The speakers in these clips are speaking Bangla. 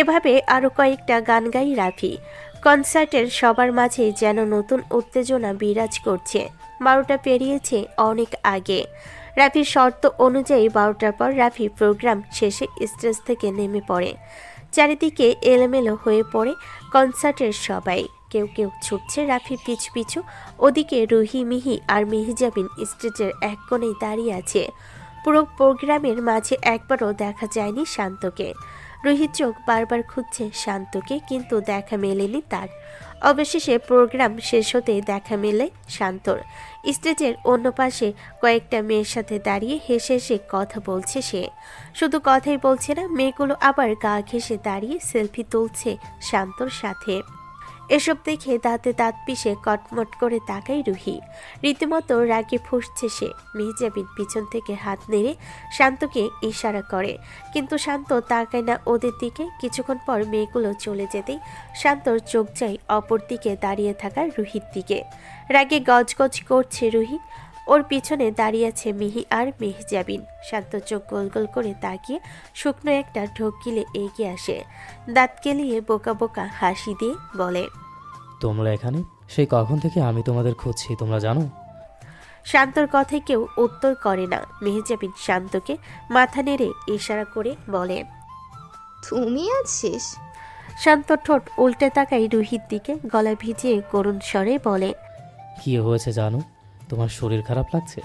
এভাবে আরও কয়েকটা গান গাই রাফি। কনসার্টের সবার মাঝে যেন নতুন উত্তেজনা বিরাজ করছে। 12টা পেরিয়েছে অনেক আগে। রাফির শর্ত অনুযায়ী 12টার পর রাফি প্রোগ্রাম শেষে স্টেজ থেকে নেমে পড়ে। চারিদিকে এলোমেলো হয়ে পড়ে কনসার্টের সবাই। কেউ কেউ ছুটছে রাফি পিছু পিছু। ওদিকে রুহি, মিহি আর মেহজাবিন স্টেজের এক কোণেই দাঁড়িয়ে আছে। পুরো প্রোগ্রামের মাঝে একবারও দেখা যায়নি শান্তকে। রুহির চোখ বারবার খুঁজছে শান্তকে, কিন্তু দেখা মেলেনি তার। অবশেষে প্রোগ্রাম শেষ হতে দেখা মেলে শান্তর। স্টেজের অন্য পাশে কয়েকটা মেয়ের সাথে দাঁড়িয়ে হেসে হেসে কথা বলছে সে। শুধু কথাই বলছে না, মেয়েগুলো আবার গা ঘেঁষে দাঁড়িয়ে সেলফি তুলছে শান্তর সাথে। এসব দেখে দাঁতে দাঁত পিষে কটমট করে তাকায় রুহি। রীতিমতো রাগে ফুঁসছে সে। মেহজাবিন পিছন থেকে হাত নেড়ে শান্তকে ইশারা করে, কিন্তু শান্ত তাকায় না ওদের দিকে। কিছুক্ষণ পর মেয়েগুলো চলে যেতেই শান্তর চোখ যায় অপর দিকে দাঁড়িয়ে থাকা রুহির দিকে। রাগে গজগজ করছে রুহি। ওর পিছনে দাঁড়িয়ে আছে মিহি আর মেহজাবিন। শান্ত চোখ গোল গোল করে তাকিয়ে শুকনো একটা ঢোক গিলে এগিয়ে আসে। দাঁত কেলিয়ে বোকা বোকা হাসি দিয়ে বলে, তোমরা এখানে? সেই কখন থেকে আমি তোমাদের খুঁজছি, তোমরা জানো? শান্তর কথায় কেউ উত্তর করে না। মেহজাবিন শান্তকে মাথা নেড়ে ইশারা করে বলে, তুমি আছিস? শান্ত ঠোঁট উল্টে তাকায় রুহির দিকে, গলা ভিজিয়ে করুণ স্বরে বলে, কি হয়েছে জানো? তোমার শরীর খারাপ লাগছে?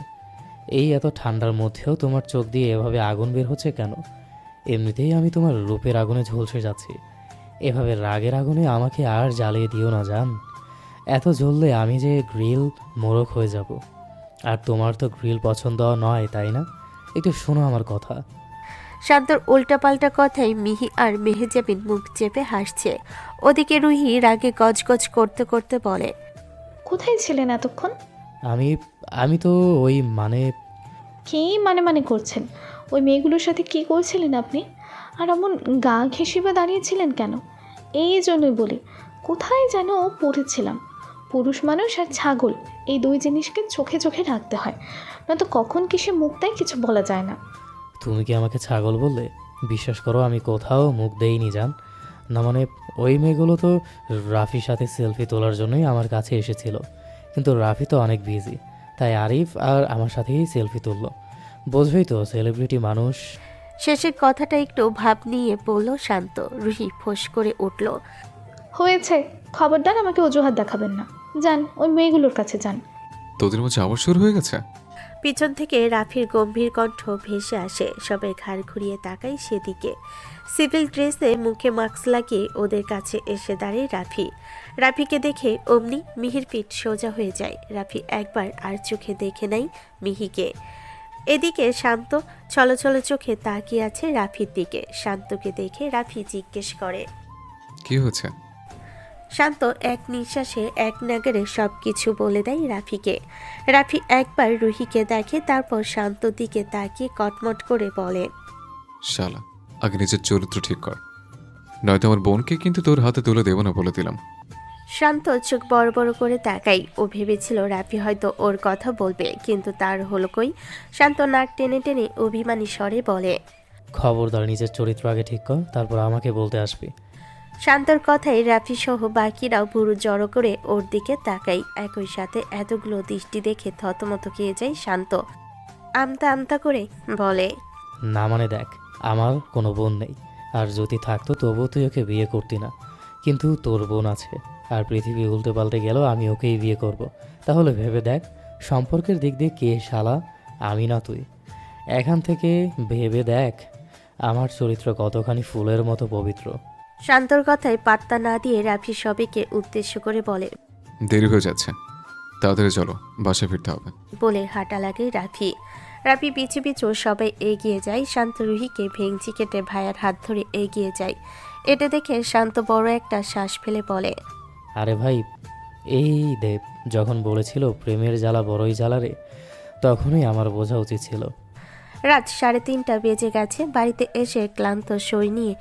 এই এত ঠান্ডার মধ্যেও তোমার চোখ দিয়ে এভাবে আগুন বের হচ্ছে কেন? এমনিতেই আমি তোমার রূপের আগুনে ঝলসে যাচ্ছি। এভাবে রাগের আগুনে আমাকে আর জ্বালিয়ে দিও না জান। এত জ্বললে আমি যে গ্রিল মোড়ক হয়ে যাব। আর তোমার তো গ্রিল পছন্দ নয়, তাই না? একটু শোনো আমার কথা। শান্তর উল্টাপাল্টা কথায় মিহি আর মেহজাবিন মুখ চেপে হাসছে। ওদিকে রুহি রাগে গজগজ করতে করতে বলে, কোথায় ছিলেন এতক্ষণ? আমি আমি তো ওই মানে কী মানে করছেন? ওই মেয়েগুলোর সাথে কি করছিলেন আপনি? আর এমন গা ঘেঁষিবে দাঁড়িয়েছিলেন কেন? এই জন্যই বলি, কোথায় যেন পড়েছিলাম। পুরুষ মানুষ আর ছাগল, এই দুই জিনিসকে চোখে চোখে রাখতে হয়, নয়তো কখন কিসে মুখ দেয় কিছু বলা যায় না। তুমি কি আমাকে ছাগল বললে? বিশ্বাস করো আমি কোথাও মুখ দেইনি জান। না মানে ওই মেয়েগুলো তো রাফির সাথে সেলফি তোলার জন্যই আমার কাছে এসেছিল, কিন্তু রাফি তো অনেক বিজি, তাই আরিফ আর আমার সাথেই সেলফি তুললো। বোঝোই তো সেলিব্রিটি মানুষ। শেষের কথাটা একটু ভাব নিয়ে বলল শান্ত। রুহি ফোঁস করে উঠল, হয়েছে, খবরদার আমাকে অজুহাত দেখাবেন না। যান, ওই মেয়েগুলোর কাছে যান। তোদের মধ্যে আবার শুরু হয়ে গেছে? পিছন থেকে রাফির গম্ভীর কণ্ঠ ভেসে আসে। সবাই ঘাড় ঘুরিয়ে তাকায় সেদিকে। সিভিল ড্রেসে মুখে মাস্ক লাগিয়ে ওদের কাছে এসে দাঁড়ায় রাফি। রাফিকে দেখে অমনি মিহির পিঠ সোজা হয়ে যায়। রাফি একবার আর চোখে দেখে নাই মিহিকে। এদিকে শান্ত ছলছল চোখে তাকিয়ে আছে রাফির দিকে। শান্তকে দেখে রাফি জিজ্ঞেস করে, কি হয়েছে? শান্ত এক নিঃশ্বাসে এক নাগারে সব কিছু বলে দেয় রাফিকে। রাফি একবার রুহিকে দেখে, তারপর শান্ত দিকে তাকিয়ে কটমট করে বলে, শালা, আগে নিজের চরিত্র ঠিক কর, নয়তো আমার বোনকে কিন্তু তোর হাতে তুলে দেবো না বলে দিলাম। শান্ত চোখ বড় বড় করে তাকাই। ও ভেবেছিল রাফি হয়তো ওর কথা বলবে, কিন্তু তার হলো কই। শান্ত নাক টেনে টেনে অভিমানী স্বরে বলে, খবরদার নিজের চরিত্র আগে ঠিক কর, তারপর আমাকে বলতে আসবি। শান্তর কথায় রাফি সহ বাকিরাও ভুরু জড়ো করে ওর দিকে তাকাই। একই সাথে এতগুলো দৃষ্টি দেখে থতমত খেয়ে যায় শান্ত। আমতা আমতা করে বলে, না মানে দেখ, আমার কোনো বোন নেই, আর যদি থাকতো তবুও তুই ওকে বিয়ে করতি না। কিন্তু তোর বোন আছে, আর পৃথিবী উল্টে পাল্টে গেল আমি ওকেই বিয়ে করব। তাহলে ভেবে দেখ, সম্পর্কের দিক দিয়ে কে শালা, আমি না তুই? এখান থেকে ভেবে দেখ আমার চরিত্র কতখানি ফুলের মতো পবিত্র। শান্তর কথায় পাত্তা না দিয়ে রাফি সবাইকে উদ্দেশ্য করে বলে, দেরি হয়ে যাচ্ছে, তাড়াতাড়ি চলো, বাসায় ফিরতে হবে। বলে হাঁটা লাগে রাফি। রাফি পিছু পিছু সবাই এগিয়ে যায়। শান্ত রুহিকে ভেঙচি কেটে ভাইয়ার হাত ধরে এগিয়ে যায়। এটা দেখে শান্ত বড় একটা শ্বাস ফেলে বলে, আরে ভাই, এই দেব যখন বলেছিল প্রেমের জ্বালা বড়ই জ্বালা রে, তখনই আমার বোঝা উচিত ছিল। রাত 3:30 বেজে গেছে। বাড়িতে এসে ক্লান্ত শরীর নিয়ে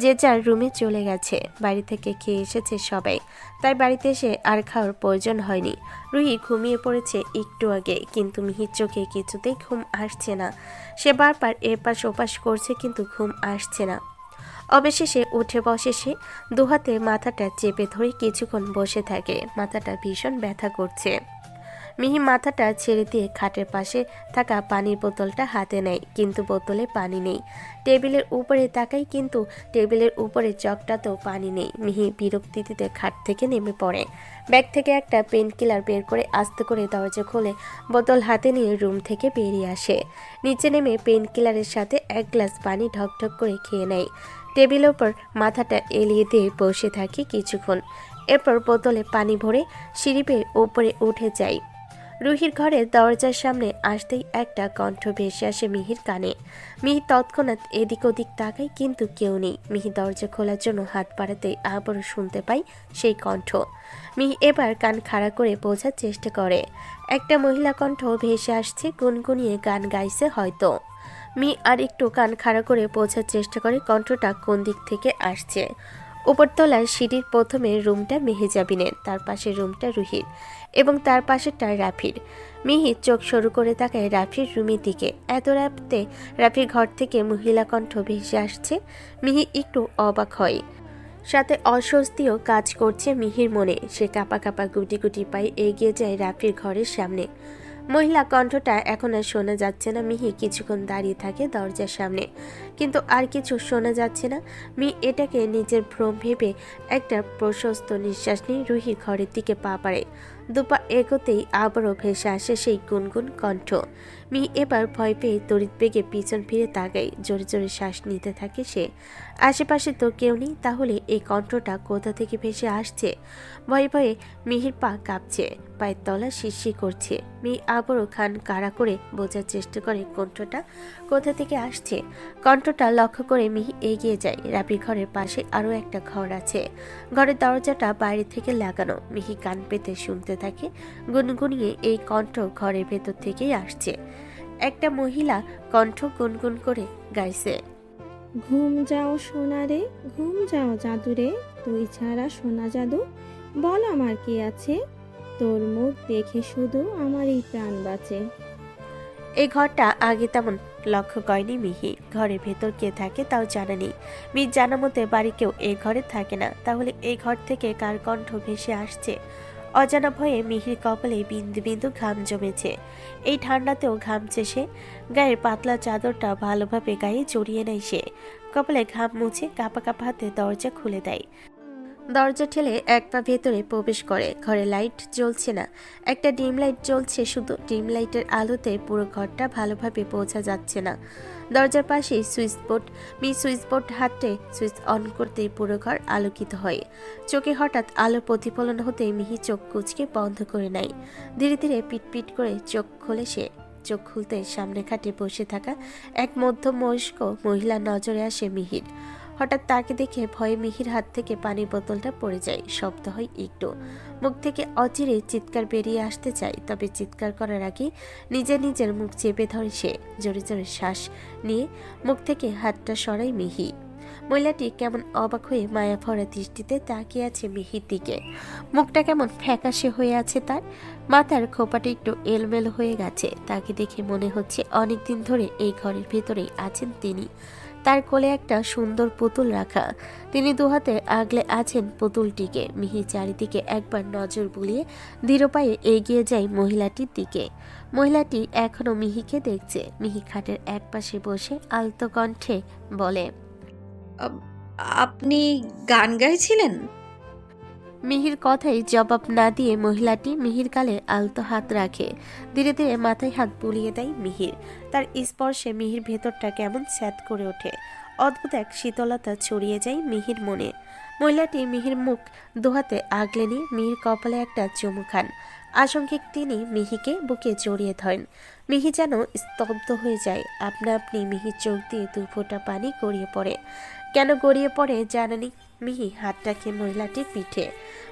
যে যার রুমে চলে গেছে। বাড়ি থেকে খেয়ে এসেছে সবাই, তাই বাড়িতে এসে আর খাওয়ার প্রয়োজন হয়নি। রুহি ঘুমিয়ে পড়েছে একটু আগে, কিন্তু মিহির চোখে কিছুতেই ঘুম আসছে না। সে বারবার এপাশ ওপাশ করছে, কিন্তু ঘুম আসছে না। অবশেষে উঠে বসে সে, দুহাতে মাথাটা চেপে ধরে কিছুক্ষণ বসে থাকে। মাথাটা ভীষণ ব্যথা করছে। মিহি মাথাটা ছেড়ে দিয়ে খাটের পাশে থাকা পানির বোতলটা হাতে নেয়, কিন্তু বোতলে পানি নেই। টেবিলের উপরে তাকাই, কিন্তু টেবিলের উপরে জগটাতেও পানি নেই। মিহি বিরক্তিতে খাট থেকে নেমে পড়ে। ব্যাগ থেকে একটা পেন কিলার বের করে আস্তে করে দরজা খুলে বোতল হাতে নিয়ে রুম থেকে বেরিয়ে আসে। নিচে নেমে পেন কিলারের সাথে এক গ্লাস পানি ঢকঢক করে খেয়ে নেয়। টেবিলের ওপর মাথাটা এলিয়ে দিয়ে বসে থাকি কিছুক্ষণ। এরপর বোতলে পানি ভরে সিঁড়ি বেয়ে উপরে উঠে যায়। রুহির ঘরের দরজার সামনে আসতেই একটা কণ্ঠ ভেসে আসে মিহির কানে। মিহি তৎক্ষণাৎ এদিক ওদিক তাকায়, কিন্তু কেউ নেই। মিহি দরজা খোলার জন্য হাত বাড়াতেই আবারও শুনতে পাই সেই কণ্ঠ। মিহি এবার কান খাড়া করে বোঝার চেষ্টা করে। একটা মহিলা কণ্ঠ ভেসে আসছে, গুনগুনিয়ে গান গাইছে হয়তো। মিহি আর একটু কান খাড়া করে বোঝার চেষ্টা করে কণ্ঠটা কোন দিক থেকে আসছে। উপরতলার সিঁড়ির প্রথমে রুমটা মেহেজাবিনের, তার পাশে রুমটা রুহির এবং তার পাশেরটা রাফির। মিহি চোখ সরু করে তাকায় রাফির রুমের দিকে। এত রাতে রাফির ঘর থেকে মহিলা কণ্ঠ ভেসে আসছে। মিহি একটু অবাক হয়, সাথে অস্বস্তিও কাজ করছে মিহির মনে। সে কাঁপা কাঁপা গুটি গুটি পায়ে এগিয়ে যায় রাফির ঘরের সামনে। মহিলা কণ্ঠটা এখন আর শোনা যাচ্ছে না। মিহি কিছুক্ষণ দাঁড়িয়ে থাকে দরজার সামনে, কিন্তু আর কিছু শোনা যাচ্ছে না। মিহি এটাকে নিজের ভ্রম ভেবে একটা প্রশস্ত নিঃশ্বাস নিয়ে রুহির ঘরের দিকে পা বাড়ায়। দুপা এগোতেই আবারও ভেসে আসে সেই গুনগুন কণ্ঠ। মিহি এবার ভয় পেয়ে তড়িৎ বেগে পিছন ফিরে তাকায়। জোরে জোরে শ্বাস নিতে থাকে সে। আশেপাশে তো কেউ নেই, তাহলে এই কণ্ঠটা কোথা থেকে ভেসে আসছে? ভয়ে ভয়ে মিহির পা কাঁপছে, পায়ের তলা শিরশির করছে। মিহি আবারও খান কাড়া করে বোঝার চেষ্টা করে কণ্ঠটা কোথা থেকে আসছে। কণ্ঠটা লক্ষ্য করে মিহি এগিয়ে যায়। রাফির ঘরের পাশে আরও একটা ঘর আছে। ঘরের দরজাটা বাইরে থেকে লাগানো। মিহি কান পেতে শুনতে থাকে। গুনগুনিয়ে এই কণ্ঠ ঘরের ভেতর থেকেই আসছে। একটা মহিলা কণ্ঠ গুনগুন করে গাইছে, ঘুম যাও সোনা রে, ঘুম যাও জাদু রে, তুই ছাড়া সোনা জাদু, বল আমার কি আছে, তোর মুখ দেখে শুধু আমারই প্রাণ বাঁচে। এই ঘরটা আগে তেমন লক্ষ্য করেনি মিহি। ঘরের ভেতর কে থাকে তাও জানা নেই। মিহির জানা মতে বাড়ি কেউ এই ঘরে থাকে না। তাহলে এই ঘর থেকে কার কণ্ঠ ভেসে আসছে? অজানা ভয়ে মিহির কপালে বিন্দু বিন্দু ঘাম জমেছে। এই ঠান্ডাতেও ঘামছে সে। গায়ের পাতলা চাদরটা ভালোভাবে গায়ে জড়িয়ে নেয় সে। কপালে ঘাম মুছে কাঁপা কাঁপা হাতে দরজা খুলে দেয়। দরজা ঠেলে এক পা ভেতরে প্রবেশ করে। ঘরে লাইট জ্বলছে না, একটা ডিম লাইট জ্বলছে শুধু। ডিম লাইটের আলোতে পুরো ঘরটা ভালোভাবে বোঝা যাচ্ছে না। দরজার পাশেই সুইচ বোর্ড। সুইচ বোর্ড হাতে সুইচ অন করতেই পুরো ঘর আলোকিত হয়। চোখে হঠাৎ আলোর প্রতিফলন হতেই মিহি চোখ কুঁচকে বন্ধ করে নেয়। ধীরে ধীরে পিটপিট করে চোখ খোলে সে। চোখ খুলতে সামনে খাটে বসে থাকা এক মধ্যবয়স্ক মহিলা নজরে আসে মিহির। হঠাৎ তাকে দেখে ভয়ে মিহির হাত থেকে পানির বোতলটা পড়ে যায়। শব্দ হয় একটু। মুখ থেকে অচিরে চিৎকার বেরিয়ে আসতে চায়, তবে চিৎকার করার আগে নিজের মুখ চেপে ধরে সে। জোরে জোরে শ্বাস নিয়ে মুখ থেকে হাতটা সরায় মিহি। মহিলাটি কেমন অবাক হয়ে মায়া ভরা দৃষ্টিতে তাকিয়ে আছে মিহির দিকে। মুখটা কেমন ফ্যাকাশে হয়ে আছে তার। মাথার খোপাটা একটু এলোমেলো হয়ে গেছে। তাকে দেখে মনে হচ্ছে অনেকদিন ধরে এই ঘরের ভেতরেই আছেন তিনি। তার কোলে একটা সুন্দর পুতুল রাখা। তিনি দুহাতে আগলে আছেন পুতুলটিকে। মিহি চারিদিকে একবার নজর বুলিয়ে ধীর পায়ে এগিয়ে যায় মহিলাটির দিকে। মহিলাটি এখনো মিহিকে দেখছে। মিহি খাটের এক পাশে বসে আলতো কণ্ঠে বলে, আপনি গান গাইছিলেন? মিহির কথাই জবাব না দিয়ে মহিলাটি মিহির গালে আলতো হাত রাখে। ধীরে ধীরে মাথায় হাত বুলিয়ে দেয় মিহির। তার স্পর্শে মিহির ভেতরটা কেমন স্যাঁত করে ওঠে। অদ্ভুত এক শীতলতা ছড়িয়ে যায় মিহির মনে। মহিলাটি মিহির মুখ দুহাতে আগলে নিয়ে মিহির কপালে একটা চুমু খান। আশঙ্কিক তিনি মিহিকে বুকে জড়িয়ে ধরেন। মিহি যেন স্তব্ধ হয়ে যায়। আপনা আপনি মিহির চোখ দিয়ে দু ফোঁটা পানি গড়িয়ে পড়ে। কেন গড়িয়ে পড়ে জানানি। মিহি হাত রাখে মহিলাটির পিঠে।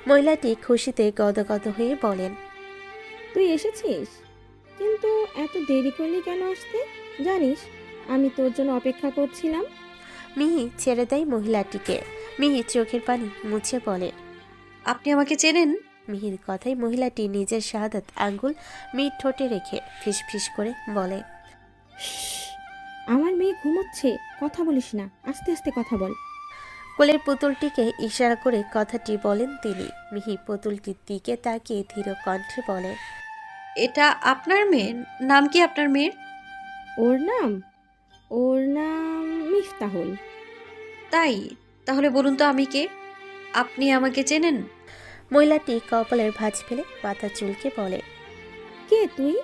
মহিলাটি খুশিতে গদগদ হয়ে বলেন, তুই এসেছিস, কিন্তু এত দেরি করলি কেন আসতে? জানিস আমি তোর জন্য অপেক্ষা করছিলাম। মিহি ছেড়ে দেয় মহিলাটিকে। মিহি চোখের পানি মুছে বলে, আপনি আমাকে চেনেন? মিহির কথায় মহিলাটি নিজের শাহাদাত আঙ্গুল মিহির ঠোঁটে রেখে ফিসফিস করে বলে, শ্শ্, আমার মেয়ে ঘুমোচ্ছে, কথা বলিস না, আস্তে আস্তে কথা বল। কোলের পুতুলটিকে ইশারা করে কথাটি বলেন তিনি। মিহি পুতুলটির দিকে তাকিয়ে ধীর কণ্ঠে বলে, এটা আপনার মেয়ের? নাম কি আপনার মেয়ের? ওর নাম মিফতাহুল। তাই? তাহলে বলুন তো আমি কে? আপনি আমাকে চেনেন? মহিলাটি কপালের ভাঁজ ফেলে মাথা চুলকে বলে, কে তুই?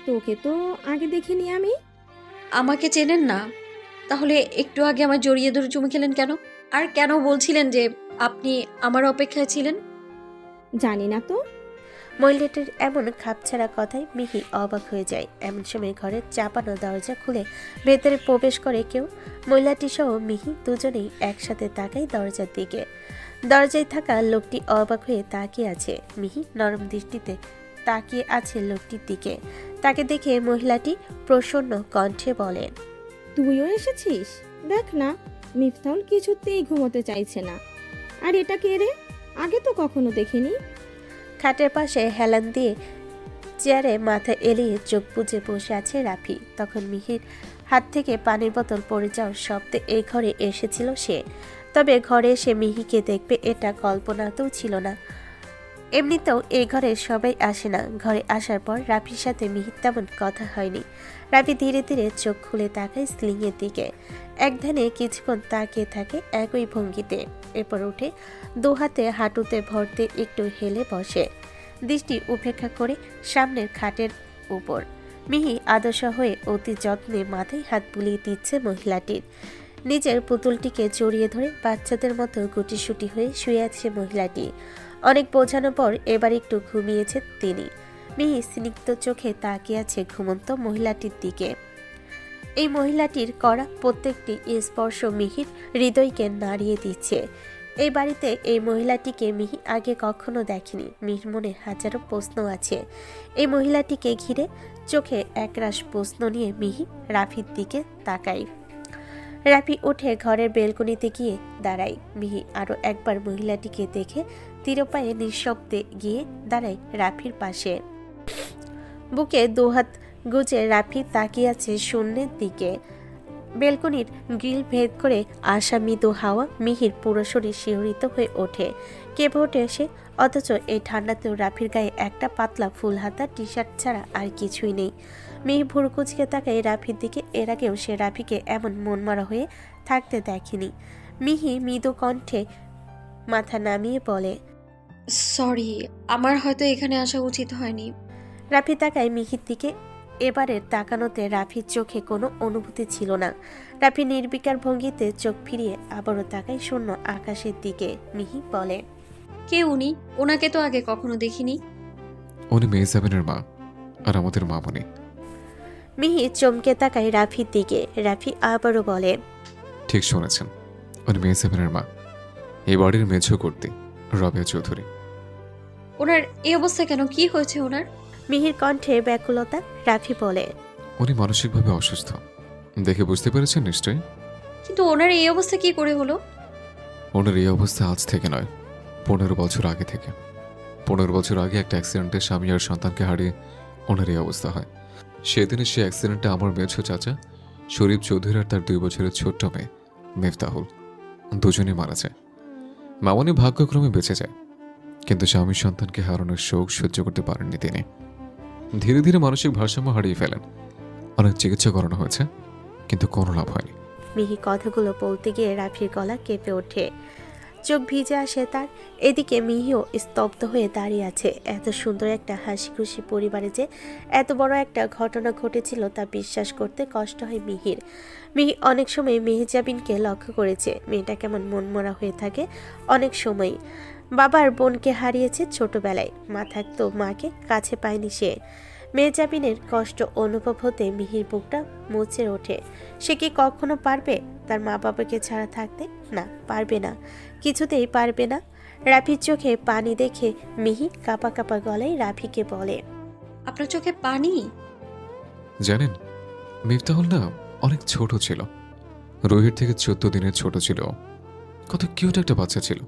তোকে তো আগে দেখিনি আমি। আমাকে চেনেন না? তাহলে একটু আগে আমার জড়িয়ে ধরে চুমু খেলেন কেন? আর কেন বলছিলেন যে আপনি আমার অপেক্ষায় ছিলেন? জানি না তো। মহিলাটির এমন খাপছাড়া কথায় মিহি অবাক হয়ে যায়। এমন সময় ঘরের চাপানো দরজা খুলে ভেতরে প্রবেশ করে কেউ। মহিলাটি সহ মিহি দুজনেই একসাথে তাকায় দরজার দিকে। দরজায় থাকা লোকটি অবাক হয়ে তাকিয়ে আছে। মিহি নরম দৃষ্টিতে তাকিয়ে আছে লোকটির দিকে। তাকে দেখে মহিলাটি প্রসন্ন কণ্ঠে বলেন, তুইও এসেছিস? দেখ না, মিফতাহুল কিছুতেই ঘুমোতে চাইছে না। আর এটা কে রে? আগে তো কখনো দেখিনি। খাটের পাশে হেলান দিয়ে চেয়ারে মাথা এলিয়ে চোখ বুজে বসে আছে রাফি। তখন মিহির হাত থেকে পানির বোতল পড়ে যাওয়ার শব্দে এই ঘরে এসেছিল সে। তবে ঘরে এসে মিহিকে দেখবে এটা কল্পনাতেও ছিল না। এমনিতেও এই ঘরে সবাই আসে না। ঘরে আসার পর রাফির সাথে মিহির তেমন কথা হয়নি। রাফি ধীরে ধীরে চোখ খুলে তাকায় সিলিংয়ের দিকে। এক ধ্যানে কিছুক্ষণ তাকিয়ে থাকে একই ভঙ্গিতে। এরপর উঠে দু হাতে হাঁটুতে ভরতে একটু হেলে বসে, দৃষ্টি উপেক্ষা করে সামনের খাটের উপর। মিহি আদর্শ হয়ে অতি যত্নে মাথায় হাত বুলিয়ে দিচ্ছে মহিলাটির। নিজের পুতুলটিকে জড়িয়ে ধরে বাচ্চাদের মতো গুটিসুটি হয়ে শুয়ে আছে মহিলাটি। অনেক বোঝানোর পর এবার একটু ঘুমিয়েছে তিনি। মিহি স্নিগ্ধ চোখে তাকিয়ে আছে ঘুমন্ত মহিলাটির দিকে। এই মহিলাটির করা প্রত্যেকটি স্পর্শ মিহির হৃদয়কে নাড়িয়ে দিচ্ছে। এই বাড়িতে এই মহিলাটিকে মিহি আগে কখনো দেখেনি। মিহির মনে হাজারো প্রশ্ন আছে এই মহিলাটিকে ঘিরে। চোখে একরাশ প্রশ্ন নিয়ে মিহি রাফির দিকে তাকায়। রাফি উঠে ঘরের বেলকনিতে গিয়ে দাঁড়ায়। মিহি আরো একবার মহিলাটিকে দেখে তীরপায়ে নিঃশব্দে গিয়ে দাঁড়ায় রাফির পাশে। বুকে দুহাত গুজে রাফি তাকিয়ে আছে শূন্যের দিকে। বেলকনির গ্রিল ভেদ করে আসা মৃদু হাওয়া মিহির পুরো শরীর শিহরিত হয়ে ওঠে। কেঁপে ওঠে সে। অথচ এই ঠান্ডাতেও রাফির গায়ে একটা পাতলা ফুল হাতা টি শার্ট ছাড়া আর কিছুই নেই। মিহি ভুরু কুচকে তাকায় রাফির দিকে। এর আগেও সে রাফিকে এমন মনমরা হয়ে থাকতে দেখেনি। মিহি মৃদু কণ্ঠে মাথা নামিয়ে বলে, সরি, আমার হয়তো এখানে আসা উচিত হয়নি। রাফি তাকায় মিহির দিকে। এবারের তাকানোতে রাফির চোখে কোনো অনুভূতি ছিল না। রাফি নির্বিকার ভঙ্গিতে চোখ ফিরিয়ে আবারও তাকায় শূন্য আকাশের দিকে। মিহি বলে, কে উনি? ওনাকে তো আগে কখনো দেখিনি। উনি মেহজাবিনের মা, আর আমাদের মামনি। মিহি চমকে তাকায় রাফির দিকে। রাফি আবারও বলে, ঠিক শুনেছেন, উনি মেহজাবিনের মা, এই বাড়ির মেঝো করতে রবিয়া চৌধুরী। ওনার এই অবস্থা কেন? কি হয়েছে ওনার? মিহির কণ্ঠে ব্যাকুলতা। রাফি বলে, উনি মানসিকভাবে অসুস্থ, দেখে বুঝতে পেরেছেন নিশ্চয়ই। কিন্তু ওনার এই অবস্থা কি করে হলো? ওনার এই অবস্থা আজ থেকে নয়, 15 বছর আগে থেকে। 15 বছর আগে একটা অ্যাক্সিডেন্টে স্বামী আর সন্তানকে হারিয়ে ওনার এই অবস্থা হয়। সেদিনে সে অ্যাক্সিডেন্টে আমার মেঝো চাচা শরীফ চৌধুরী আর তার 2 বছরের ছোট্ট মেয়ে মিফতাহুল দুজনেই মারা যায়। মামনি ভাগ্যক্রমে বেঁচে যায়, কিন্তু স্বামী সন্তানকে হারানোর শোক সহ্য করতে পারেননি তিনি। ধীরে ধীরে মানসিক ভারসাম্য হারিয়ে ফেলেন। অনেক চিকিৎসা করানো হয়েছে, কিন্তু কোনো লাভ হয়নি। মিহি কথাগুলো বলতে গিয়ে রাফির গলা কেঁপে ওঠে, চোখ ভিজে আসে তার। এদিকে মিহিও স্তব্ধ হয়ে দাঁড়িয়ে আছে। এত সুন্দর একটা হাসি খুশি পরিবারে যে এত বড় একটা ঘটনা ঘটেছিল তা বিশ্বাস করতে কষ্ট হয় মিহির। মিহি অনেক সময় মেহজাবিনকে লক্ষ্য করেছে। মেয়েটা কেমন মনমরা হয়ে থাকে অনেক সময়। বাবার বোনকে হারিয়েছে ছোটবেলায়, মা থাকতো মাকে কাছে পায়নি সে। মেহজাবিনের কষ্ট অনুভব হতে মিহির বুকটা মুচড়ে ওঠে। সে কি কখনো পারবে তার মা বাবাকে ছাড়া থাকতে? না, পারবে না, কিছুতেই পারবে না। রাফির চোখে পানি দেখে মিহি কাঁপা কাঁপা গলায় রাফিকে বলে, আপনার চোখে পানি? জানেন, মিফতাহুল না অনেক ছোট ছিল। রোহিত থেকে 14 দিনের ছোট ছিল। কত কিউট একটা বাচ্চা ছিল।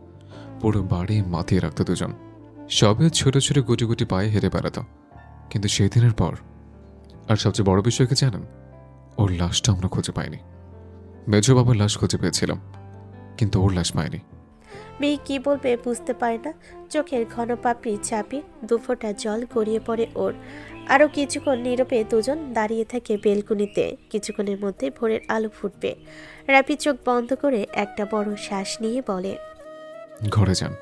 পুরো বাড়ি মাতিয়ে রাখতো দুজন। সবে ছোট ছোট গুটি গুটি পায়ে হেরে বেড়াতো। কিন্তু সেই দিনের পর, আর সবচেয়ে বড় বিষয় কি জানেন? ওর লাশটা আমরা খুঁজে পাইনি। মেজো বাবার লাশ খুঁজে পেয়েছিলাম, কিন্তু ওর লাশ পায়নি। মেয়ে কি বলবে বুঝতে পারে না, চোখের ঘন পাপড়ি চাপে দুফোঁটা জল গড়িয়ে পড়ে ওর। আরও কিছুক্ষণ নীরবে দুজন দাঁড়িয়ে থাকে বেলকুনিতে। কিছুক্ষণের মধ্যে ভোরের আলো ফুটবে। রাফি চোখ বন্ধ করে একটা বড় শ্বাস নিয়ে বলে, ঘরে যান।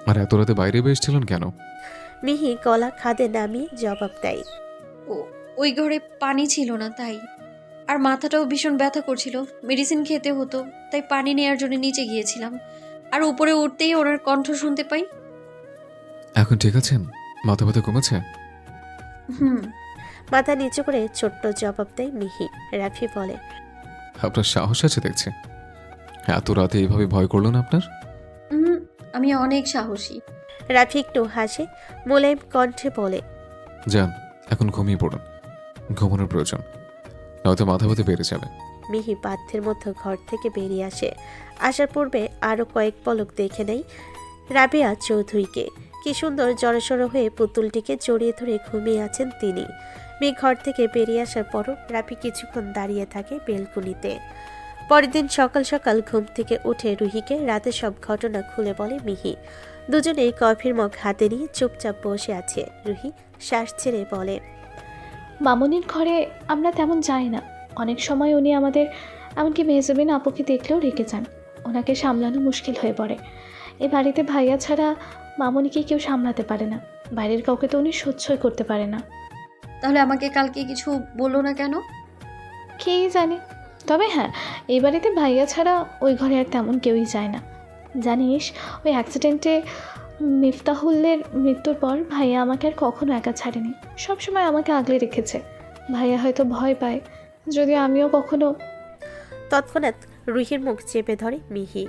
আর এত রাতে বাইরে বেসছিলেন কেন? মিহি গলা খাদে নামিয়ে জবাব দেয়, ও ওই ঘরে পানি ছিল না তাই। আর মাথাটাও ভীষণ ব্যথা করছিল, মেডিসিন খেতে হতো, তাই পানি নেওয়ার জন্য নিচে গিয়েছিলাম। আর উপরে উঠতেই ওনার কণ্ঠ শুনতে পাই। এখন ঠিক আছেন? মাথা ব্যথা কমেছে? হুম। মাথা নিচু করে ছোট্ট জবাব দেয় মিহি। রাফি বলে, আপনার সাহস আছে দেখছি। এত রাতে এভাবে ভয় করলো না আপনার? হুম, আমি অনেক সাহসী। রাফি একটু হাসে, মোলায়েম কণ্ঠে বলে, যান, এখন ঘুমিয়ে পড়ুন। ঘুমানোর প্রয়োজন, নয়তো মাথা ব্যথা বেড়ে যাবে। মিহি বাধ্যের মতো ঘর থেকে বেরিয়ে আসে। আসার পূর্বে আরও কয়েক পলক দেখে নেয় রাবেয়া চৌধুরীকে। কি সুন্দর জড়সড় হয়ে পুতুলটিকে জড়িয়ে ধরে ঘুমিয়ে আছেন তিনি। মেয়ে ঘর থেকে বেরিয়ে আসার পরও রাফি কিছুক্ষণ দাঁড়িয়ে থাকে বেলকুনিতে। পরের দিন সকাল সকাল ঘুম থেকে উঠে রুহিকে রাতের সব ঘটনা খুলে বলে মিহি। দুজনেই কফির মগ হাতে নিয়ে চুপচাপ বসে আছে। রুহি শ্বাস ছেড়ে বলে, মামুনির ঘরে আমরা তেমন যাই না। অনেক সময় উনি আমাদের, এমনকি মেহজাবিন আপুকে দেখলেও রেগে যান। ওনাকে সামলানো মুশকিল হয়ে পড়ে। এ বাড়িতে ভাইয়া ছাড়া মামুনিকে কেউ সামলাতে পারে না। বাইরের কাউকে তো উনি সহ্যই করতে পারে না। তাহলে আমাকে কালকে কিছু বললো না কেন? কেই জানে। তবে হ্যাঁ, এই বাড়িতে ভাইয়া ছাড়া ওই ঘরে আর তেমন কেউই যায় না। জানিস, ওই অ্যাক্সিডেন্টে মিফতাহুল্লের মৃত্যুর পর ভাইয়া আমাকে আর কখনো একা ছাড়েনি। সবসময় আমাকে আগলে রেখেছে। ভাইয়া হয়তো ভয় পায়, যদিও আমিও কখনো। তৎক্ষণাৎ রুহির মুখ চেপে ধরে মিহি।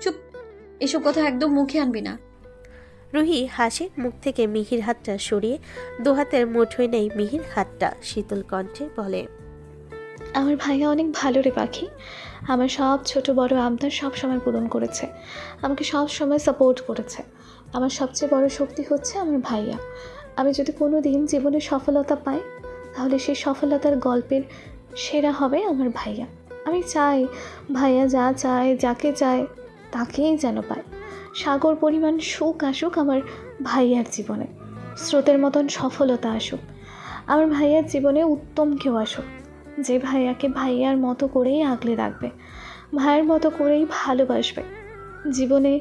চুপ, এসব কথা একদম মুখে আনবি না। রুহি হাসে, মুখ থেকে মিহির হাতটা সরিয়ে দুহাতের মুঠোয় নেই মিহির হাতটা। শীতল কণ্ঠে বলে, আমার ভাইয়া অনেক ভালো রে পাখি। আমার সব ছোট বড় আবদার সব সময় পূরণ করেছে, আমাকে সব সময় সাপোর্ট করেছে। আমার সবচেয়ে বড় শক্তি হচ্ছে আমার ভাইয়া। আমি যদি কোনো দিন জীবনে সফলতা পাই, তাহলে সেই সফলতার গল্পের সেরা হবে আমার ভাইয়া। আমি চাই ভাইয়া যা চায়, যাকে চায় তাকেই যেন পায়। সাগর পরিমাণ সুখ আসুক আমার ভাইয়ার জীবনে, স্রোতের মতন সফলতা আসুক আমার ভাইয়ার জীবনে, উত্তম কেউ আসুক যে ভাইয়াকে ভাইয়ার মতো করেই আগলে রাখবে, ভাইয়ের মতো করেই ভালোবাসবে। জীবনে